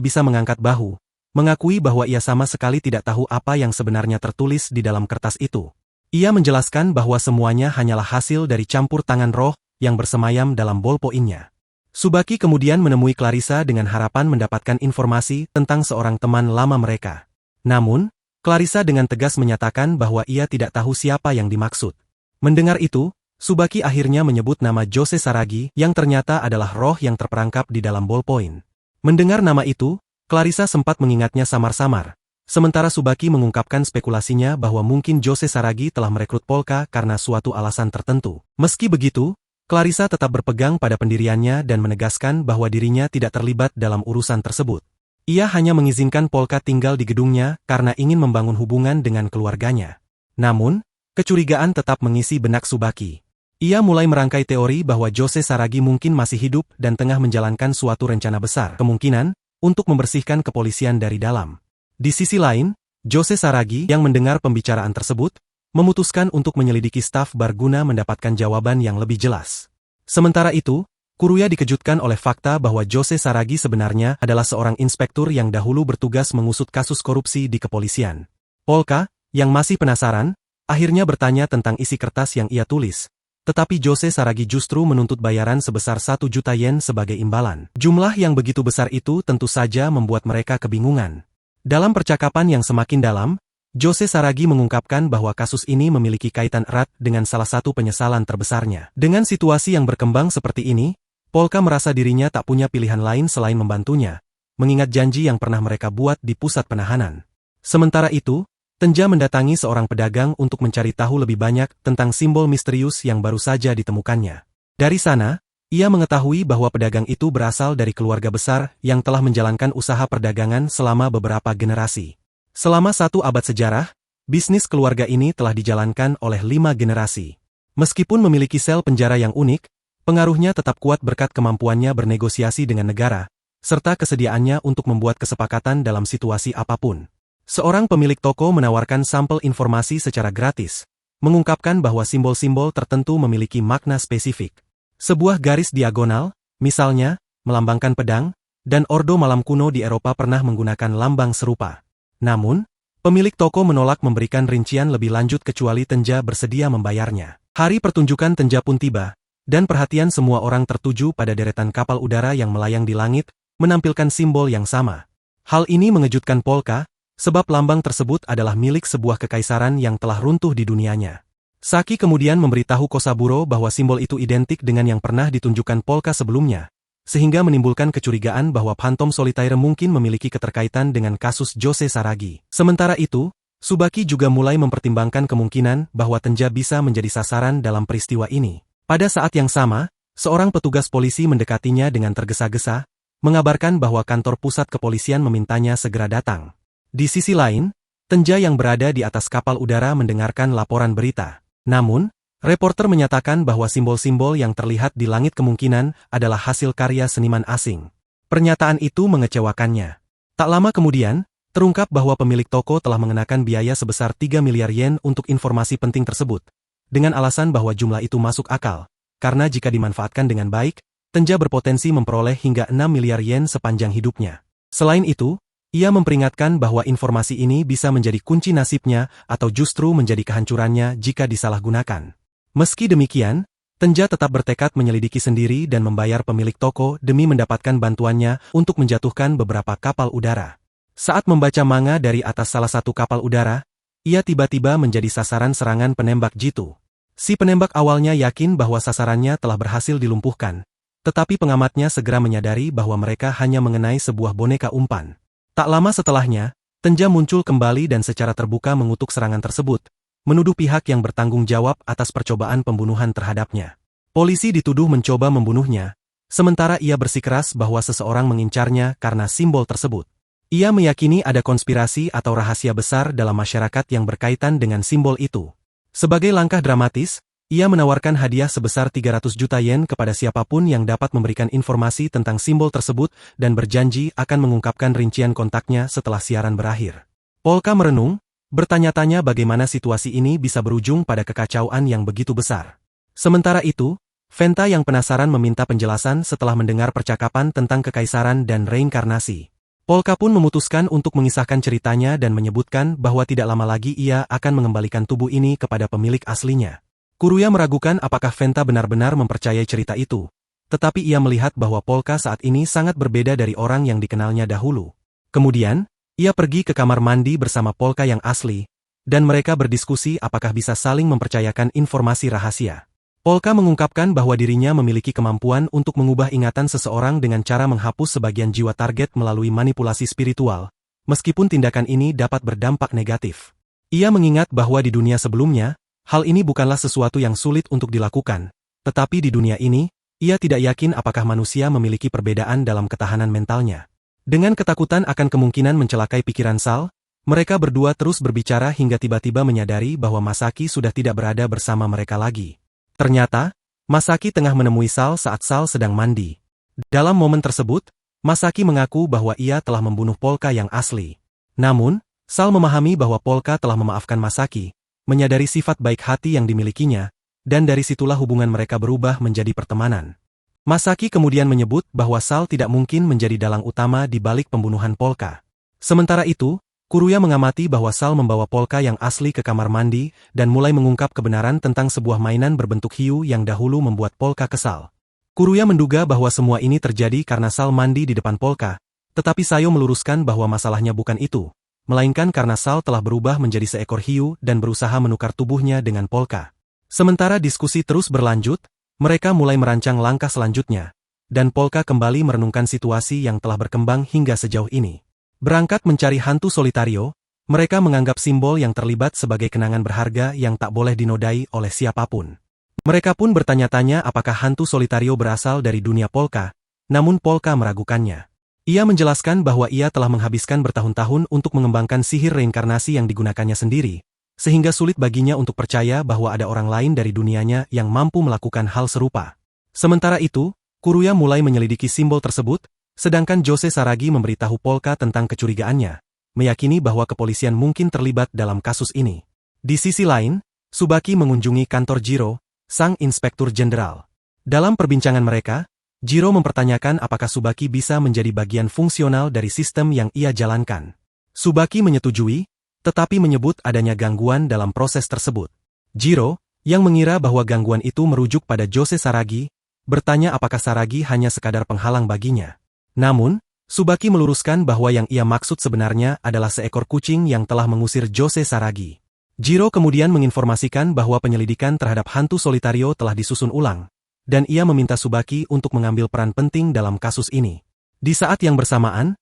bisa mengangkat bahu, mengakui bahwa ia sama sekali tidak tahu apa yang sebenarnya tertulis di dalam kertas itu. Ia menjelaskan bahwa semuanya hanyalah hasil dari campur tangan roh yang bersemayam dalam bolpoinnya. Subaki kemudian menemui Clarissa dengan harapan mendapatkan informasi tentang seorang teman lama mereka. Namun, Clarissa dengan tegas menyatakan bahwa ia tidak tahu siapa yang dimaksud. Mendengar itu, Subaki akhirnya menyebut nama Jose Saragi yang ternyata adalah roh yang terperangkap di dalam bolpoin. Mendengar nama itu, Clarissa sempat mengingatnya samar-samar, sementara Subaki mengungkapkan spekulasinya bahwa mungkin Jose Saragi telah merekrut Polka karena suatu alasan tertentu. Meski begitu, Clarissa tetap berpegang pada pendiriannya dan menegaskan bahwa dirinya tidak terlibat dalam urusan tersebut. Ia hanya mengizinkan Polka tinggal di gedungnya karena ingin membangun hubungan dengan keluarganya. Namun, kecurigaan tetap mengisi benak Subaki. Ia mulai merangkai teori bahwa Jose Saragi mungkin masih hidup dan tengah menjalankan suatu rencana besar, kemungkinan untuk membersihkan kepolisian dari dalam. Di sisi lain, Jose Saragi yang mendengar pembicaraan tersebut, memutuskan untuk menyelidiki staf bar guna mendapatkan jawaban yang lebih jelas. Sementara itu, Kuruya dikejutkan oleh fakta bahwa Jose Saragi sebenarnya adalah seorang inspektur yang dahulu bertugas mengusut kasus korupsi di kepolisian. Polka, yang masih penasaran, akhirnya bertanya tentang isi kertas yang ia tulis. Tetapi Jose Saragi justru menuntut bayaran sebesar 1 juta yen sebagai imbalan. Jumlah yang begitu besar itu tentu saja membuat mereka kebingungan. Dalam percakapan yang semakin dalam, Jose Saragi mengungkapkan bahwa kasus ini memiliki kaitan erat dengan salah satu penyesalan terbesarnya. Dengan situasi yang berkembang seperti ini, Polka merasa dirinya tak punya pilihan lain selain membantunya, mengingat janji yang pernah mereka buat di pusat penahanan. Sementara itu, Tenja mendatangi seorang pedagang untuk mencari tahu lebih banyak tentang simbol misterius yang baru saja ditemukannya. Dari sana, ia mengetahui bahwa pedagang itu berasal dari keluarga besar yang telah menjalankan usaha perdagangan selama beberapa generasi. Selama 1 abad sejarah, bisnis keluarga ini telah dijalankan oleh 5 generasi. Meskipun memiliki sel penjara yang unik, pengaruhnya tetap kuat berkat kemampuannya bernegosiasi dengan negara, serta kesediaannya untuk membuat kesepakatan dalam situasi apapun. Seorang pemilik toko menawarkan sampel informasi secara gratis, mengungkapkan bahwa simbol-simbol tertentu memiliki makna spesifik. Sebuah garis diagonal, misalnya, melambangkan pedang, dan ordo malam kuno di Eropa pernah menggunakan lambang serupa. Namun, pemilik toko menolak memberikan rincian lebih lanjut kecuali Tenja bersedia membayarnya. Hari pertunjukan Tenja pun tiba, dan perhatian semua orang tertuju pada deretan kapal udara yang melayang di langit, menampilkan simbol yang sama. Hal ini mengejutkan Polka, sebab lambang tersebut adalah milik sebuah kekaisaran yang telah runtuh di dunianya. Saki kemudian memberitahu Kosaburo bahwa simbol itu identik dengan yang pernah ditunjukkan Polka sebelumnya, sehingga menimbulkan kecurigaan bahwa Phantom Solitaire mungkin memiliki keterkaitan dengan kasus Jose Saragi. Sementara itu, Subaki juga mulai mempertimbangkan kemungkinan bahwa Tenja bisa menjadi sasaran dalam peristiwa ini. Pada saat yang sama, seorang petugas polisi mendekatinya dengan tergesa-gesa, mengabarkan bahwa kantor pusat kepolisian memintanya segera datang. Di sisi lain, Tenja yang berada di atas kapal udara mendengarkan laporan berita. Namun, reporter menyatakan bahwa simbol-simbol yang terlihat di langit kemungkinan adalah hasil karya seniman asing. Pernyataan itu mengecewakannya. Tak lama kemudian, terungkap bahwa pemilik toko telah mengenakan biaya sebesar 3 miliar yen untuk informasi penting tersebut, dengan alasan bahwa jumlah itu masuk akal, karena jika dimanfaatkan dengan baik, Tenja berpotensi memperoleh hingga 6 miliar yen sepanjang hidupnya. Selain itu, ia memperingatkan bahwa informasi ini bisa menjadi kunci nasibnya atau justru menjadi kehancurannya jika disalahgunakan. Meski demikian, Tenja tetap bertekad menyelidiki sendiri dan membayar pemilik toko demi mendapatkan bantuannya untuk menjatuhkan beberapa kapal udara. Saat membaca manga dari atas salah satu kapal udara, ia tiba-tiba menjadi sasaran serangan penembak jitu. Si penembak awalnya yakin bahwa sasarannya telah berhasil dilumpuhkan, tetapi pengamatnya segera menyadari bahwa mereka hanya mengenai sebuah boneka umpan. Tak lama setelahnya, Tenja muncul kembali dan secara terbuka mengutuk serangan tersebut, menuduh pihak yang bertanggung jawab atas percobaan pembunuhan terhadapnya. Polisi dituduh mencoba membunuhnya, sementara ia bersikeras bahwa seseorang mengincarnya karena simbol tersebut. Ia meyakini ada konspirasi atau rahasia besar dalam masyarakat yang berkaitan dengan simbol itu. Sebagai langkah dramatis, ia menawarkan hadiah sebesar 300 juta yen kepada siapapun yang dapat memberikan informasi tentang simbol tersebut dan berjanji akan mengungkapkan rincian kontaknya setelah siaran berakhir. Polka merenung, bertanya-tanya bagaimana situasi ini bisa berujung pada kekacauan yang begitu besar. Sementara itu, Venta yang penasaran meminta penjelasan setelah mendengar percakapan tentang kekaisaran dan reinkarnasi. Polka pun memutuskan untuk mengisahkan ceritanya dan menyebutkan bahwa tidak lama lagi ia akan mengembalikan tubuh ini kepada pemilik aslinya. Kuruya meragukan apakah Venta benar-benar mempercayai cerita itu, tetapi ia melihat bahwa Polka saat ini sangat berbeda dari orang yang dikenalnya dahulu. Kemudian, ia pergi ke kamar mandi bersama Polka yang asli, dan mereka berdiskusi apakah bisa saling mempercayakan informasi rahasia. Polka mengungkapkan bahwa dirinya memiliki kemampuan untuk mengubah ingatan seseorang dengan cara menghapus sebagian jiwa target melalui manipulasi spiritual, meskipun tindakan ini dapat berdampak negatif. Ia mengingat bahwa di dunia sebelumnya, hal ini bukanlah sesuatu yang sulit untuk dilakukan, tetapi di dunia ini, ia tidak yakin apakah manusia memiliki perbedaan dalam ketahanan mentalnya. Dengan ketakutan akan kemungkinan mencelakai pikiran Sal, mereka berdua terus berbicara hingga tiba-tiba menyadari bahwa Masaki sudah tidak berada bersama mereka lagi. Ternyata, Masaki tengah menemui Sal saat Sal sedang mandi. Dalam momen tersebut, Masaki mengaku bahwa ia telah membunuh Polka yang asli. Namun, Sal memahami bahwa Polka telah memaafkan Masaki, menyadari sifat baik hati yang dimilikinya, dan dari situlah hubungan mereka berubah menjadi pertemanan. Masaki kemudian menyebut bahwa Sal tidak mungkin menjadi dalang utama di balik pembunuhan Polka. Sementara itu, Kuruya mengamati bahwa Sal membawa Polka yang asli ke kamar mandi dan mulai mengungkap kebenaran tentang sebuah mainan berbentuk hiu yang dahulu membuat Polka kesal. Kuruya menduga bahwa semua ini terjadi karena Sal mandi di depan Polka, tetapi Sayo meluruskan bahwa masalahnya bukan itu, melainkan karena Sal telah berubah menjadi seekor hiu dan berusaha menukar tubuhnya dengan Polka. Sementara diskusi terus berlanjut, mereka mulai merancang langkah selanjutnya, dan Polka kembali merenungkan situasi yang telah berkembang hingga sejauh ini. Berangkat mencari hantu Solitario, mereka menganggap simbol yang terlibat sebagai kenangan berharga yang tak boleh dinodai oleh siapapun. Mereka pun bertanya-tanya apakah hantu Solitario berasal dari dunia Polka, namun Polka meragukannya. Ia menjelaskan bahwa ia telah menghabiskan bertahun-tahun untuk mengembangkan sihir reinkarnasi yang digunakannya sendiri, sehingga sulit baginya untuk percaya bahwa ada orang lain dari dunianya yang mampu melakukan hal serupa. Sementara itu, Kuruya mulai menyelidiki simbol tersebut, sedangkan Jose Saragi memberitahu Polka tentang kecurigaannya, meyakini bahwa kepolisian mungkin terlibat dalam kasus ini. Di sisi lain, Tsubaki mengunjungi kantor Jiro, sang inspektur jenderal. Dalam perbincangan mereka, Jiro mempertanyakan apakah Tsubaki bisa menjadi bagian fungsional dari sistem yang ia jalankan. Tsubaki menyetujui, tetapi menyebut adanya gangguan dalam proses tersebut. Jiro, yang mengira bahwa gangguan itu merujuk pada Jose Saragi, bertanya apakah Saragi hanya sekadar penghalang baginya. Namun, Tsubaki meluruskan bahwa yang ia maksud sebenarnya adalah seekor kucing yang telah mengusir Jose Saragi. Jiro kemudian menginformasikan bahwa penyelidikan terhadap hantu Solitario telah disusun ulang, dan ia meminta Tsubaki untuk mengambil peran penting dalam kasus ini. Di saat yang bersamaan,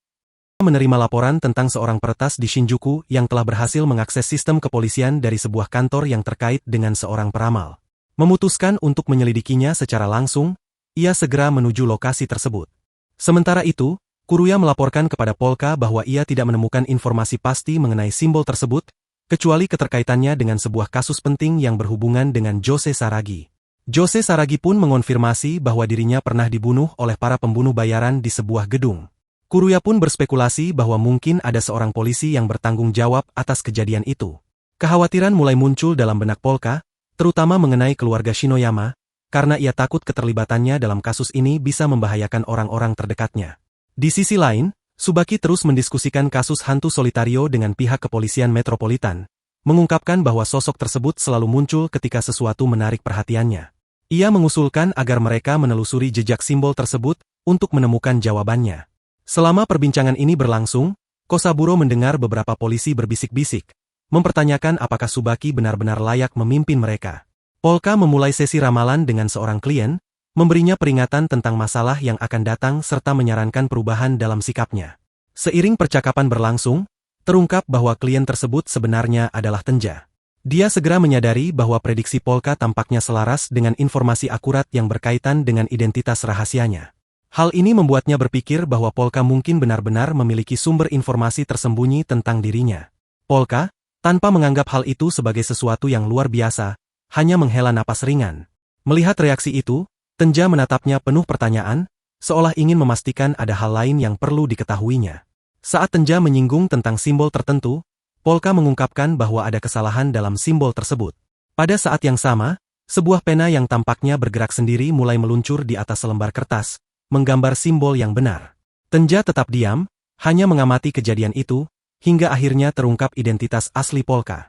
menerima laporan tentang seorang peretas di Shinjuku yang telah berhasil mengakses sistem kepolisian dari sebuah kantor yang terkait dengan seorang peramal. Memutuskan untuk menyelidikinya secara langsung, ia segera menuju lokasi tersebut. Sementara itu, Kuruya melaporkan kepada Polka bahwa ia tidak menemukan informasi pasti mengenai simbol tersebut, kecuali keterkaitannya dengan sebuah kasus penting yang berhubungan dengan Jose Saragi. Jose Saragi pun mengonfirmasi bahwa dirinya pernah dibunuh oleh para pembunuh bayaran di sebuah gedung. Kuruya pun berspekulasi bahwa mungkin ada seorang polisi yang bertanggung jawab atas kejadian itu. Kekhawatiran mulai muncul dalam benak Polka, terutama mengenai keluarga Shinoyama, karena ia takut keterlibatannya dalam kasus ini bisa membahayakan orang-orang terdekatnya. Di sisi lain, Tsubaki terus mendiskusikan kasus hantu Solitario dengan pihak kepolisian metropolitan, mengungkapkan bahwa sosok tersebut selalu muncul ketika sesuatu menarik perhatiannya. Ia mengusulkan agar mereka menelusuri jejak simbol tersebut untuk menemukan jawabannya. Selama perbincangan ini berlangsung, Kosaburo mendengar beberapa polisi berbisik-bisik, mempertanyakan apakah Tsubaki benar-benar layak memimpin mereka. Polka memulai sesi ramalan dengan seorang klien, memberinya peringatan tentang masalah yang akan datang serta menyarankan perubahan dalam sikapnya. Seiring percakapan berlangsung, terungkap bahwa klien tersebut sebenarnya adalah Tenja. Dia segera menyadari bahwa prediksi Polka tampaknya selaras dengan informasi akurat yang berkaitan dengan identitas rahasianya. Hal ini membuatnya berpikir bahwa Polka mungkin benar-benar memiliki sumber informasi tersembunyi tentang dirinya. Polka, tanpa menganggap hal itu sebagai sesuatu yang luar biasa, hanya menghela napas ringan. Melihat reaksi itu, Tenja menatapnya penuh pertanyaan, seolah ingin memastikan ada hal lain yang perlu diketahuinya. Saat Tenja menyinggung tentang simbol tertentu, Polka mengungkapkan bahwa ada kesalahan dalam simbol tersebut. Pada saat yang sama, sebuah pena yang tampaknya bergerak sendiri mulai meluncur di atas selembar kertas, menggambar simbol yang benar. Tenja tetap diam, hanya mengamati kejadian itu, hingga akhirnya terungkap identitas asli Polka.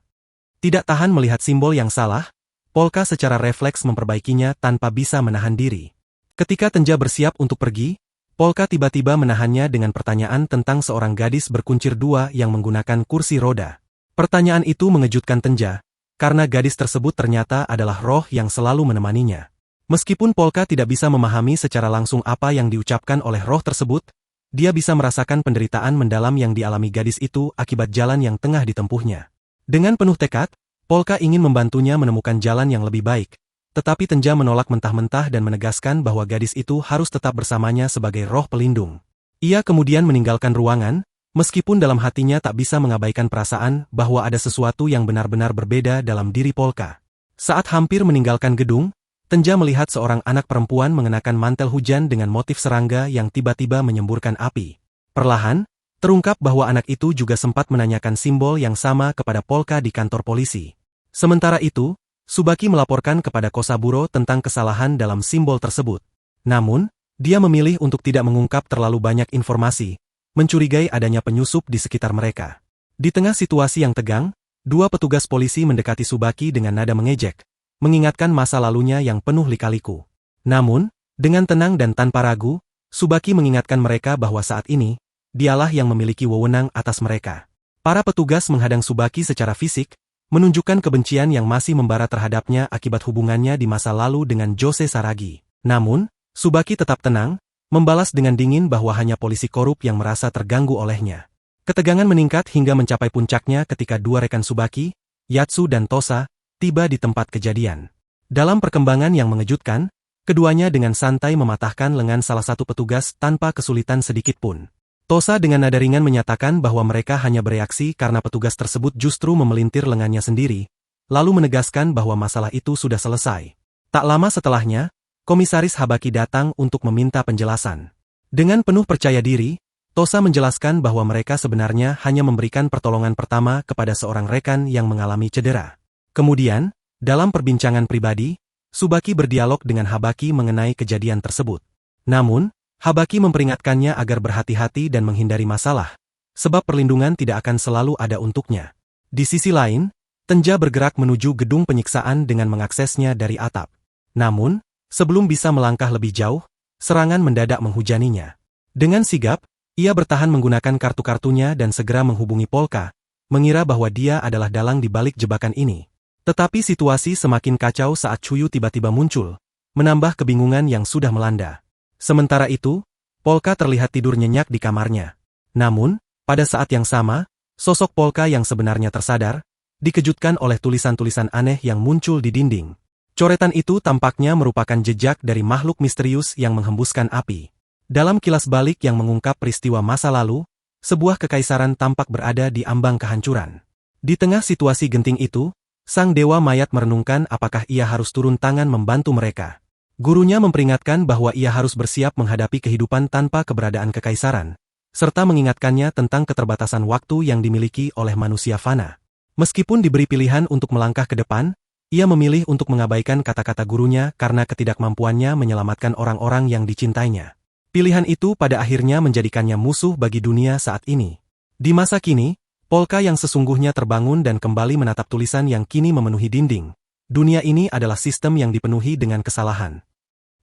Tidak tahan melihat simbol yang salah, Polka secara refleks memperbaikinya tanpa bisa menahan diri. Ketika Tenja bersiap untuk pergi, Polka tiba-tiba menahannya dengan pertanyaan tentang seorang gadis berkuncir dua yang menggunakan kursi roda. Pertanyaan itu mengejutkan Tenja, karena gadis tersebut ternyata adalah roh yang selalu menemaninya. Meskipun Polka tidak bisa memahami secara langsung apa yang diucapkan oleh roh tersebut, dia bisa merasakan penderitaan mendalam yang dialami gadis itu akibat jalan yang tengah ditempuhnya. Dengan penuh tekad, Polka ingin membantunya menemukan jalan yang lebih baik, tetapi Tenja menolak mentah-mentah dan menegaskan bahwa gadis itu harus tetap bersamanya sebagai roh pelindung. Ia kemudian meninggalkan ruangan, meskipun dalam hatinya tak bisa mengabaikan perasaan bahwa ada sesuatu yang benar-benar berbeda dalam diri Polka. Saat hampir meninggalkan gedung, Tenja melihat seorang anak perempuan mengenakan mantel hujan dengan motif serangga yang tiba-tiba menyemburkan api. Perlahan, terungkap bahwa anak itu juga sempat menanyakan simbol yang sama kepada Polka di kantor polisi. Sementara itu, Subaki melaporkan kepada Kosaburo tentang kesalahan dalam simbol tersebut. Namun, dia memilih untuk tidak mengungkap terlalu banyak informasi, mencurigai adanya penyusup di sekitar mereka. Di tengah situasi yang tegang, dua petugas polisi mendekati Subaki dengan nada mengejek, mengingatkan masa lalunya yang penuh lika-liku. Namun, dengan tenang dan tanpa ragu, Subaki mengingatkan mereka bahwa saat ini, dialah yang memiliki wewenang atas mereka. Para petugas menghadang Subaki secara fisik, menunjukkan kebencian yang masih membara terhadapnya akibat hubungannya di masa lalu dengan Jose Saragi. Namun, Subaki tetap tenang, membalas dengan dingin bahwa hanya polisi korup yang merasa terganggu olehnya. Ketegangan meningkat hingga mencapai puncaknya ketika dua rekan Subaki, Yatsu dan Tosa, tiba di tempat kejadian. Dalam perkembangan yang mengejutkan, keduanya dengan santai mematahkan lengan salah satu petugas tanpa kesulitan sedikit pun. Tosa dengan nada ringan menyatakan bahwa mereka hanya bereaksi karena petugas tersebut justru memelintir lengannya sendiri, lalu menegaskan bahwa masalah itu sudah selesai. Tak lama setelahnya, Komisaris Habaki datang untuk meminta penjelasan. Dengan penuh percaya diri, Tosa menjelaskan bahwa mereka sebenarnya hanya memberikan pertolongan pertama kepada seorang rekan yang mengalami cedera. Kemudian, dalam perbincangan pribadi, Subaki berdialog dengan Habaki mengenai kejadian tersebut. Namun, Habaki memperingatkannya agar berhati-hati dan menghindari masalah, sebab perlindungan tidak akan selalu ada untuknya. Di sisi lain, Tenja bergerak menuju gedung penyiksaan dengan mengaksesnya dari atap. Namun, sebelum bisa melangkah lebih jauh, serangan mendadak menghujaninya. Dengan sigap, ia bertahan menggunakan kartu-kartunya dan segera menghubungi Polka, mengira bahwa dia adalah dalang di balik jebakan ini. Tetapi situasi semakin kacau saat Chuyu tiba-tiba muncul, menambah kebingungan yang sudah melanda. Sementara itu, Polka terlihat tidur nyenyak di kamarnya. Namun, pada saat yang sama, sosok Polka yang sebenarnya tersadar, dikejutkan oleh tulisan-tulisan aneh yang muncul di dinding. Coretan itu tampaknya merupakan jejak dari makhluk misterius yang menghembuskan api. Dalam kilas balik yang mengungkap peristiwa masa lalu, sebuah kekaisaran tampak berada di ambang kehancuran. Di tengah situasi genting itu, sang dewa mayat merenungkan apakah ia harus turun tangan membantu mereka. Gurunya memperingatkan bahwa ia harus bersiap menghadapi kehidupan tanpa keberadaan kekaisaran, serta mengingatkannya tentang keterbatasan waktu yang dimiliki oleh manusia fana. Meskipun diberi pilihan untuk melangkah ke depan, ia memilih untuk mengabaikan kata-kata gurunya karena ketidakmampuannya menyelamatkan orang-orang yang dicintainya. Pilihan itu pada akhirnya menjadikannya musuh bagi dunia saat ini. Di masa kini, Polka yang sesungguhnya terbangun dan kembali menatap tulisan yang kini memenuhi dinding. Dunia ini adalah sistem yang dipenuhi dengan kesalahan.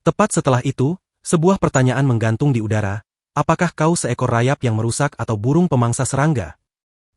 Tepat setelah itu, sebuah pertanyaan menggantung di udara, apakah kau seekor rayap yang merusak atau burung pemangsa serangga?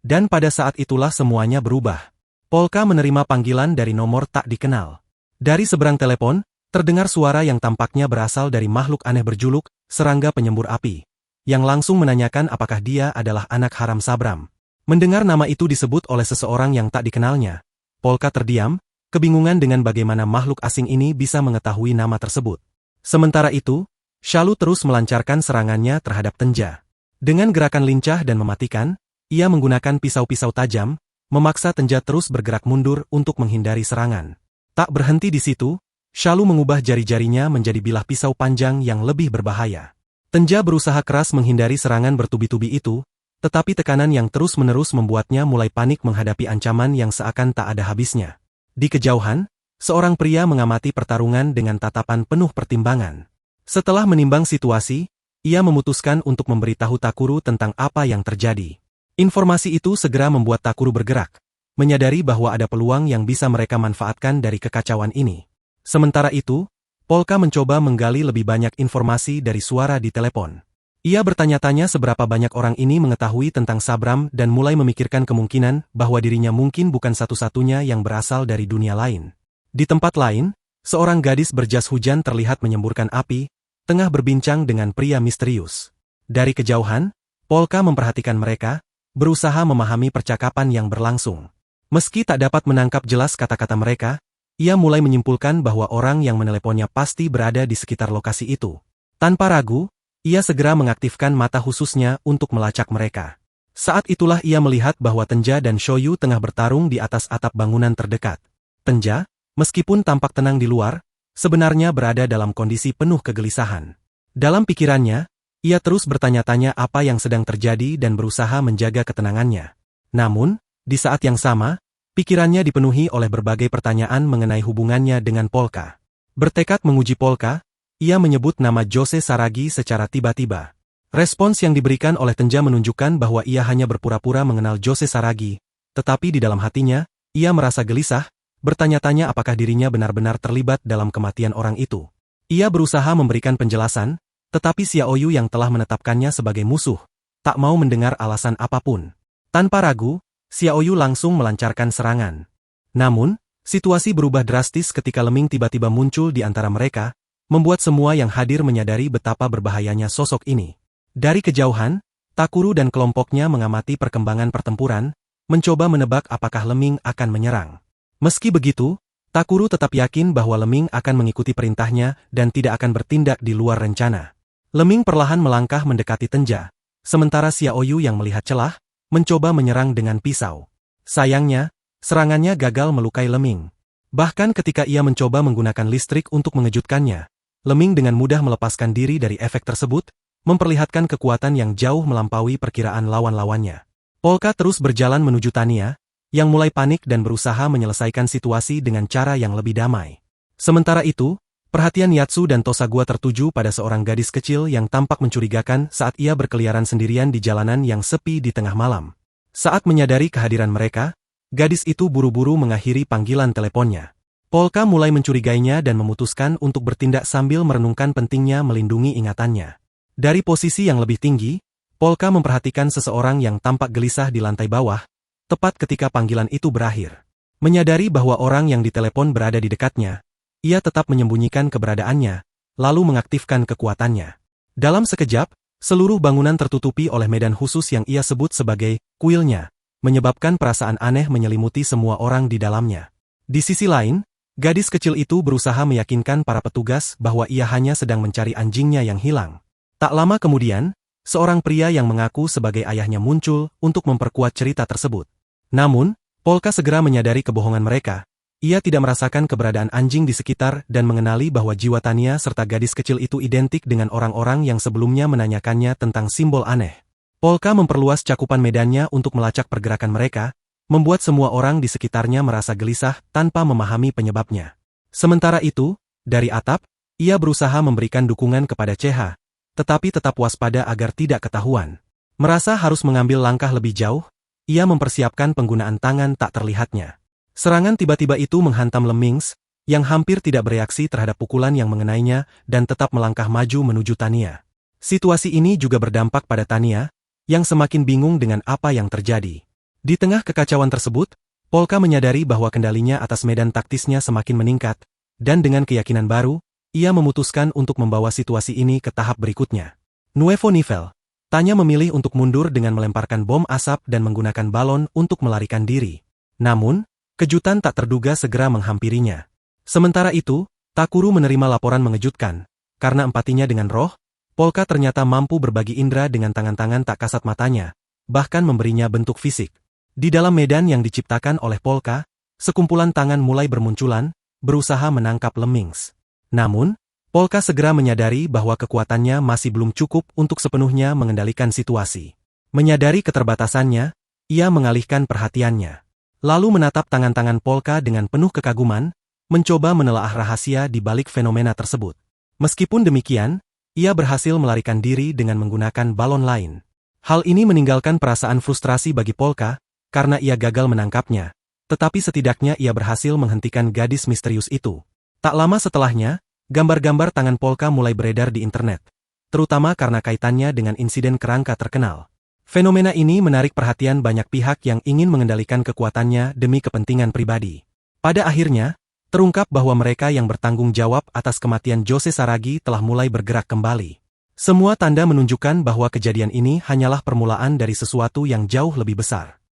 Dan pada saat itulah semuanya berubah. Polka menerima panggilan dari nomor tak dikenal. Dari seberang telepon, terdengar suara yang tampaknya berasal dari makhluk aneh berjuluk, serangga penyembur api, yang langsung menanyakan apakah dia adalah anak haram Sabram. Mendengar nama itu disebut oleh seseorang yang tak dikenalnya, Polka terdiam, kebingungan dengan bagaimana makhluk asing ini bisa mengetahui nama tersebut. Sementara itu, Shalu terus melancarkan serangannya terhadap Tenja. Dengan gerakan lincah dan mematikan, ia menggunakan pisau-pisau tajam, memaksa Tenja terus bergerak mundur untuk menghindari serangan. Tak berhenti di situ, Shalu mengubah jari-jarinya menjadi bilah pisau panjang yang lebih berbahaya. Tenja berusaha keras menghindari serangan bertubi-tubi itu, tetapi tekanan yang terus-menerus membuatnya mulai panik menghadapi ancaman yang seakan tak ada habisnya. Di kejauhan, seorang pria mengamati pertarungan dengan tatapan penuh pertimbangan. Setelah menimbang situasi, ia memutuskan untuk memberitahu Takuru tentang apa yang terjadi. Informasi itu segera membuat Takuru bergerak, menyadari bahwa ada peluang yang bisa mereka manfaatkan dari kekacauan ini. Sementara itu, Polka mencoba menggali lebih banyak informasi dari suara di telepon. Ia bertanya-tanya seberapa banyak orang ini mengetahui tentang Sabram dan mulai memikirkan kemungkinan bahwa dirinya mungkin bukan satu-satunya yang berasal dari dunia lain. Di tempat lain, seorang gadis berjas hujan terlihat menyemburkan api, tengah berbincang dengan pria misterius. Dari kejauhan, Polka memperhatikan mereka, berusaha memahami percakapan yang berlangsung. Meski tak dapat menangkap jelas kata-kata mereka, ia mulai menyimpulkan bahwa orang yang meneleponnya pasti berada di sekitar lokasi itu. Tanpa ragu, ia segera mengaktifkan mata khususnya untuk melacak mereka. Saat itulah ia melihat bahwa Tenja dan Shoyu tengah bertarung di atas atap bangunan terdekat. Tenja, meskipun tampak tenang di luar, sebenarnya berada dalam kondisi penuh kegelisahan. Dalam pikirannya, ia terus bertanya-tanya apa yang sedang terjadi dan berusaha menjaga ketenangannya. Namun, di saat yang sama, pikirannya dipenuhi oleh berbagai pertanyaan mengenai hubungannya dengan Polka. Bertekad menguji Polka, ia menyebut nama Jose Saragi secara tiba-tiba. Respons yang diberikan oleh Tenja menunjukkan bahwa ia hanya berpura-pura mengenal Jose Saragi, tetapi di dalam hatinya, ia merasa gelisah, bertanya-tanya apakah dirinya benar-benar terlibat dalam kematian orang itu. Ia berusaha memberikan penjelasan, tetapi Xiaoyu yang telah menetapkannya sebagai musuh, tak mau mendengar alasan apapun. Tanpa ragu, Xiaoyu langsung melancarkan serangan. Namun, situasi berubah drastis ketika Leming tiba-tiba muncul di antara mereka, membuat semua yang hadir menyadari betapa berbahayanya sosok ini. Dari kejauhan, Takuru dan kelompoknya mengamati perkembangan pertempuran, mencoba menebak apakah Leming akan menyerang. Meski begitu, Takuru tetap yakin bahwa Leming akan mengikuti perintahnya dan tidak akan bertindak di luar rencana. Leming perlahan melangkah mendekati Tenja, sementara Xiaoyu yang melihat celah, mencoba menyerang dengan pisau. Sayangnya, serangannya gagal melukai Leming. Bahkan ketika ia mencoba menggunakan listrik untuk mengejutkannya, Leming dengan mudah melepaskan diri dari efek tersebut, memperlihatkan kekuatan yang jauh melampaui perkiraan lawan-lawannya. Polka terus berjalan menuju Tania, yang mulai panik dan berusaha menyelesaikan situasi dengan cara yang lebih damai. Sementara itu, perhatian Yatsu dan Tosagua tertuju pada seorang gadis kecil yang tampak mencurigakan saat ia berkeliaran sendirian di jalanan yang sepi di tengah malam. Saat menyadari kehadiran mereka, gadis itu buru-buru mengakhiri panggilan teleponnya. Polka mulai mencurigainya dan memutuskan untuk bertindak sambil merenungkan pentingnya melindungi ingatannya. Dari posisi yang lebih tinggi, Polka memperhatikan seseorang yang tampak gelisah di lantai bawah, tepat ketika panggilan itu berakhir. Menyadari bahwa orang yang ditelepon berada di dekatnya, ia tetap menyembunyikan keberadaannya, lalu mengaktifkan kekuatannya. Dalam sekejap, seluruh bangunan tertutupi oleh medan khusus yang ia sebut sebagai kuilnya, menyebabkan perasaan aneh menyelimuti semua orang di dalamnya. Di sisi lain, gadis kecil itu berusaha meyakinkan para petugas bahwa ia hanya sedang mencari anjingnya yang hilang. Tak lama kemudian, seorang pria yang mengaku sebagai ayahnya muncul untuk memperkuat cerita tersebut. Namun, Polka segera menyadari kebohongan mereka. Ia tidak merasakan keberadaan anjing di sekitar dan mengenali bahwa jiwa Tania serta gadis kecil itu identik dengan orang-orang yang sebelumnya menanyakannya tentang simbol aneh. Polka memperluas cakupan medannya untuk melacak pergerakan mereka, membuat semua orang di sekitarnya merasa gelisah tanpa memahami penyebabnya. Sementara itu, dari atap, ia berusaha memberikan dukungan kepada CH, tetapi tetap waspada agar tidak ketahuan. Merasa harus mengambil langkah lebih jauh, ia mempersiapkan penggunaan tangan tak terlihatnya. Serangan tiba-tiba itu menghantam Lemings, yang hampir tidak bereaksi terhadap pukulan yang mengenainya dan tetap melangkah maju menuju Tania. Situasi ini juga berdampak pada Tania, yang semakin bingung dengan apa yang terjadi. Di tengah kekacauan tersebut, Polka menyadari bahwa kendalinya atas medan taktisnya semakin meningkat, dan dengan keyakinan baru, ia memutuskan untuk membawa situasi ini ke tahap berikutnya. Nuevo nivel. Tanya memilih untuk mundur dengan melemparkan bom asap dan menggunakan balon untuk melarikan diri. Namun, kejutan tak terduga segera menghampirinya. Sementara itu, Takuru menerima laporan mengejutkan. Karena empatinya dengan roh, Polka ternyata mampu berbagi indera dengan tangan-tangan tak kasat matanya, bahkan memberinya bentuk fisik. Di dalam medan yang diciptakan oleh Polka, sekumpulan tangan mulai bermunculan, berusaha menangkap Lemings. Namun, Polka segera menyadari bahwa kekuatannya masih belum cukup untuk sepenuhnya mengendalikan situasi. Menyadari keterbatasannya, ia mengalihkan perhatiannya. Lalu menatap tangan-tangan Polka dengan penuh kekaguman, mencoba menelaah rahasia di balik fenomena tersebut. Meskipun demikian, ia berhasil melarikan diri dengan menggunakan balon lain. Hal ini meninggalkan perasaan frustrasi bagi Polka, karena ia gagal menangkapnya. Tetapi setidaknya ia berhasil menghentikan gadis misterius itu. Tak lama setelahnya, gambar-gambar tangan Polka mulai beredar di internet, terutama karena kaitannya dengan insiden kerangka terkenal. Fenomena ini menarik perhatian banyak pihak yang ingin mengendalikan kekuatannya demi kepentingan pribadi. Pada akhirnya, terungkap bahwa mereka yang bertanggung jawab atas kematian Jose Saragi telah mulai bergerak kembali. Semua tanda menunjukkan bahwa kejadian ini hanyalah permulaan dari sesuatu yang jauh lebih besar.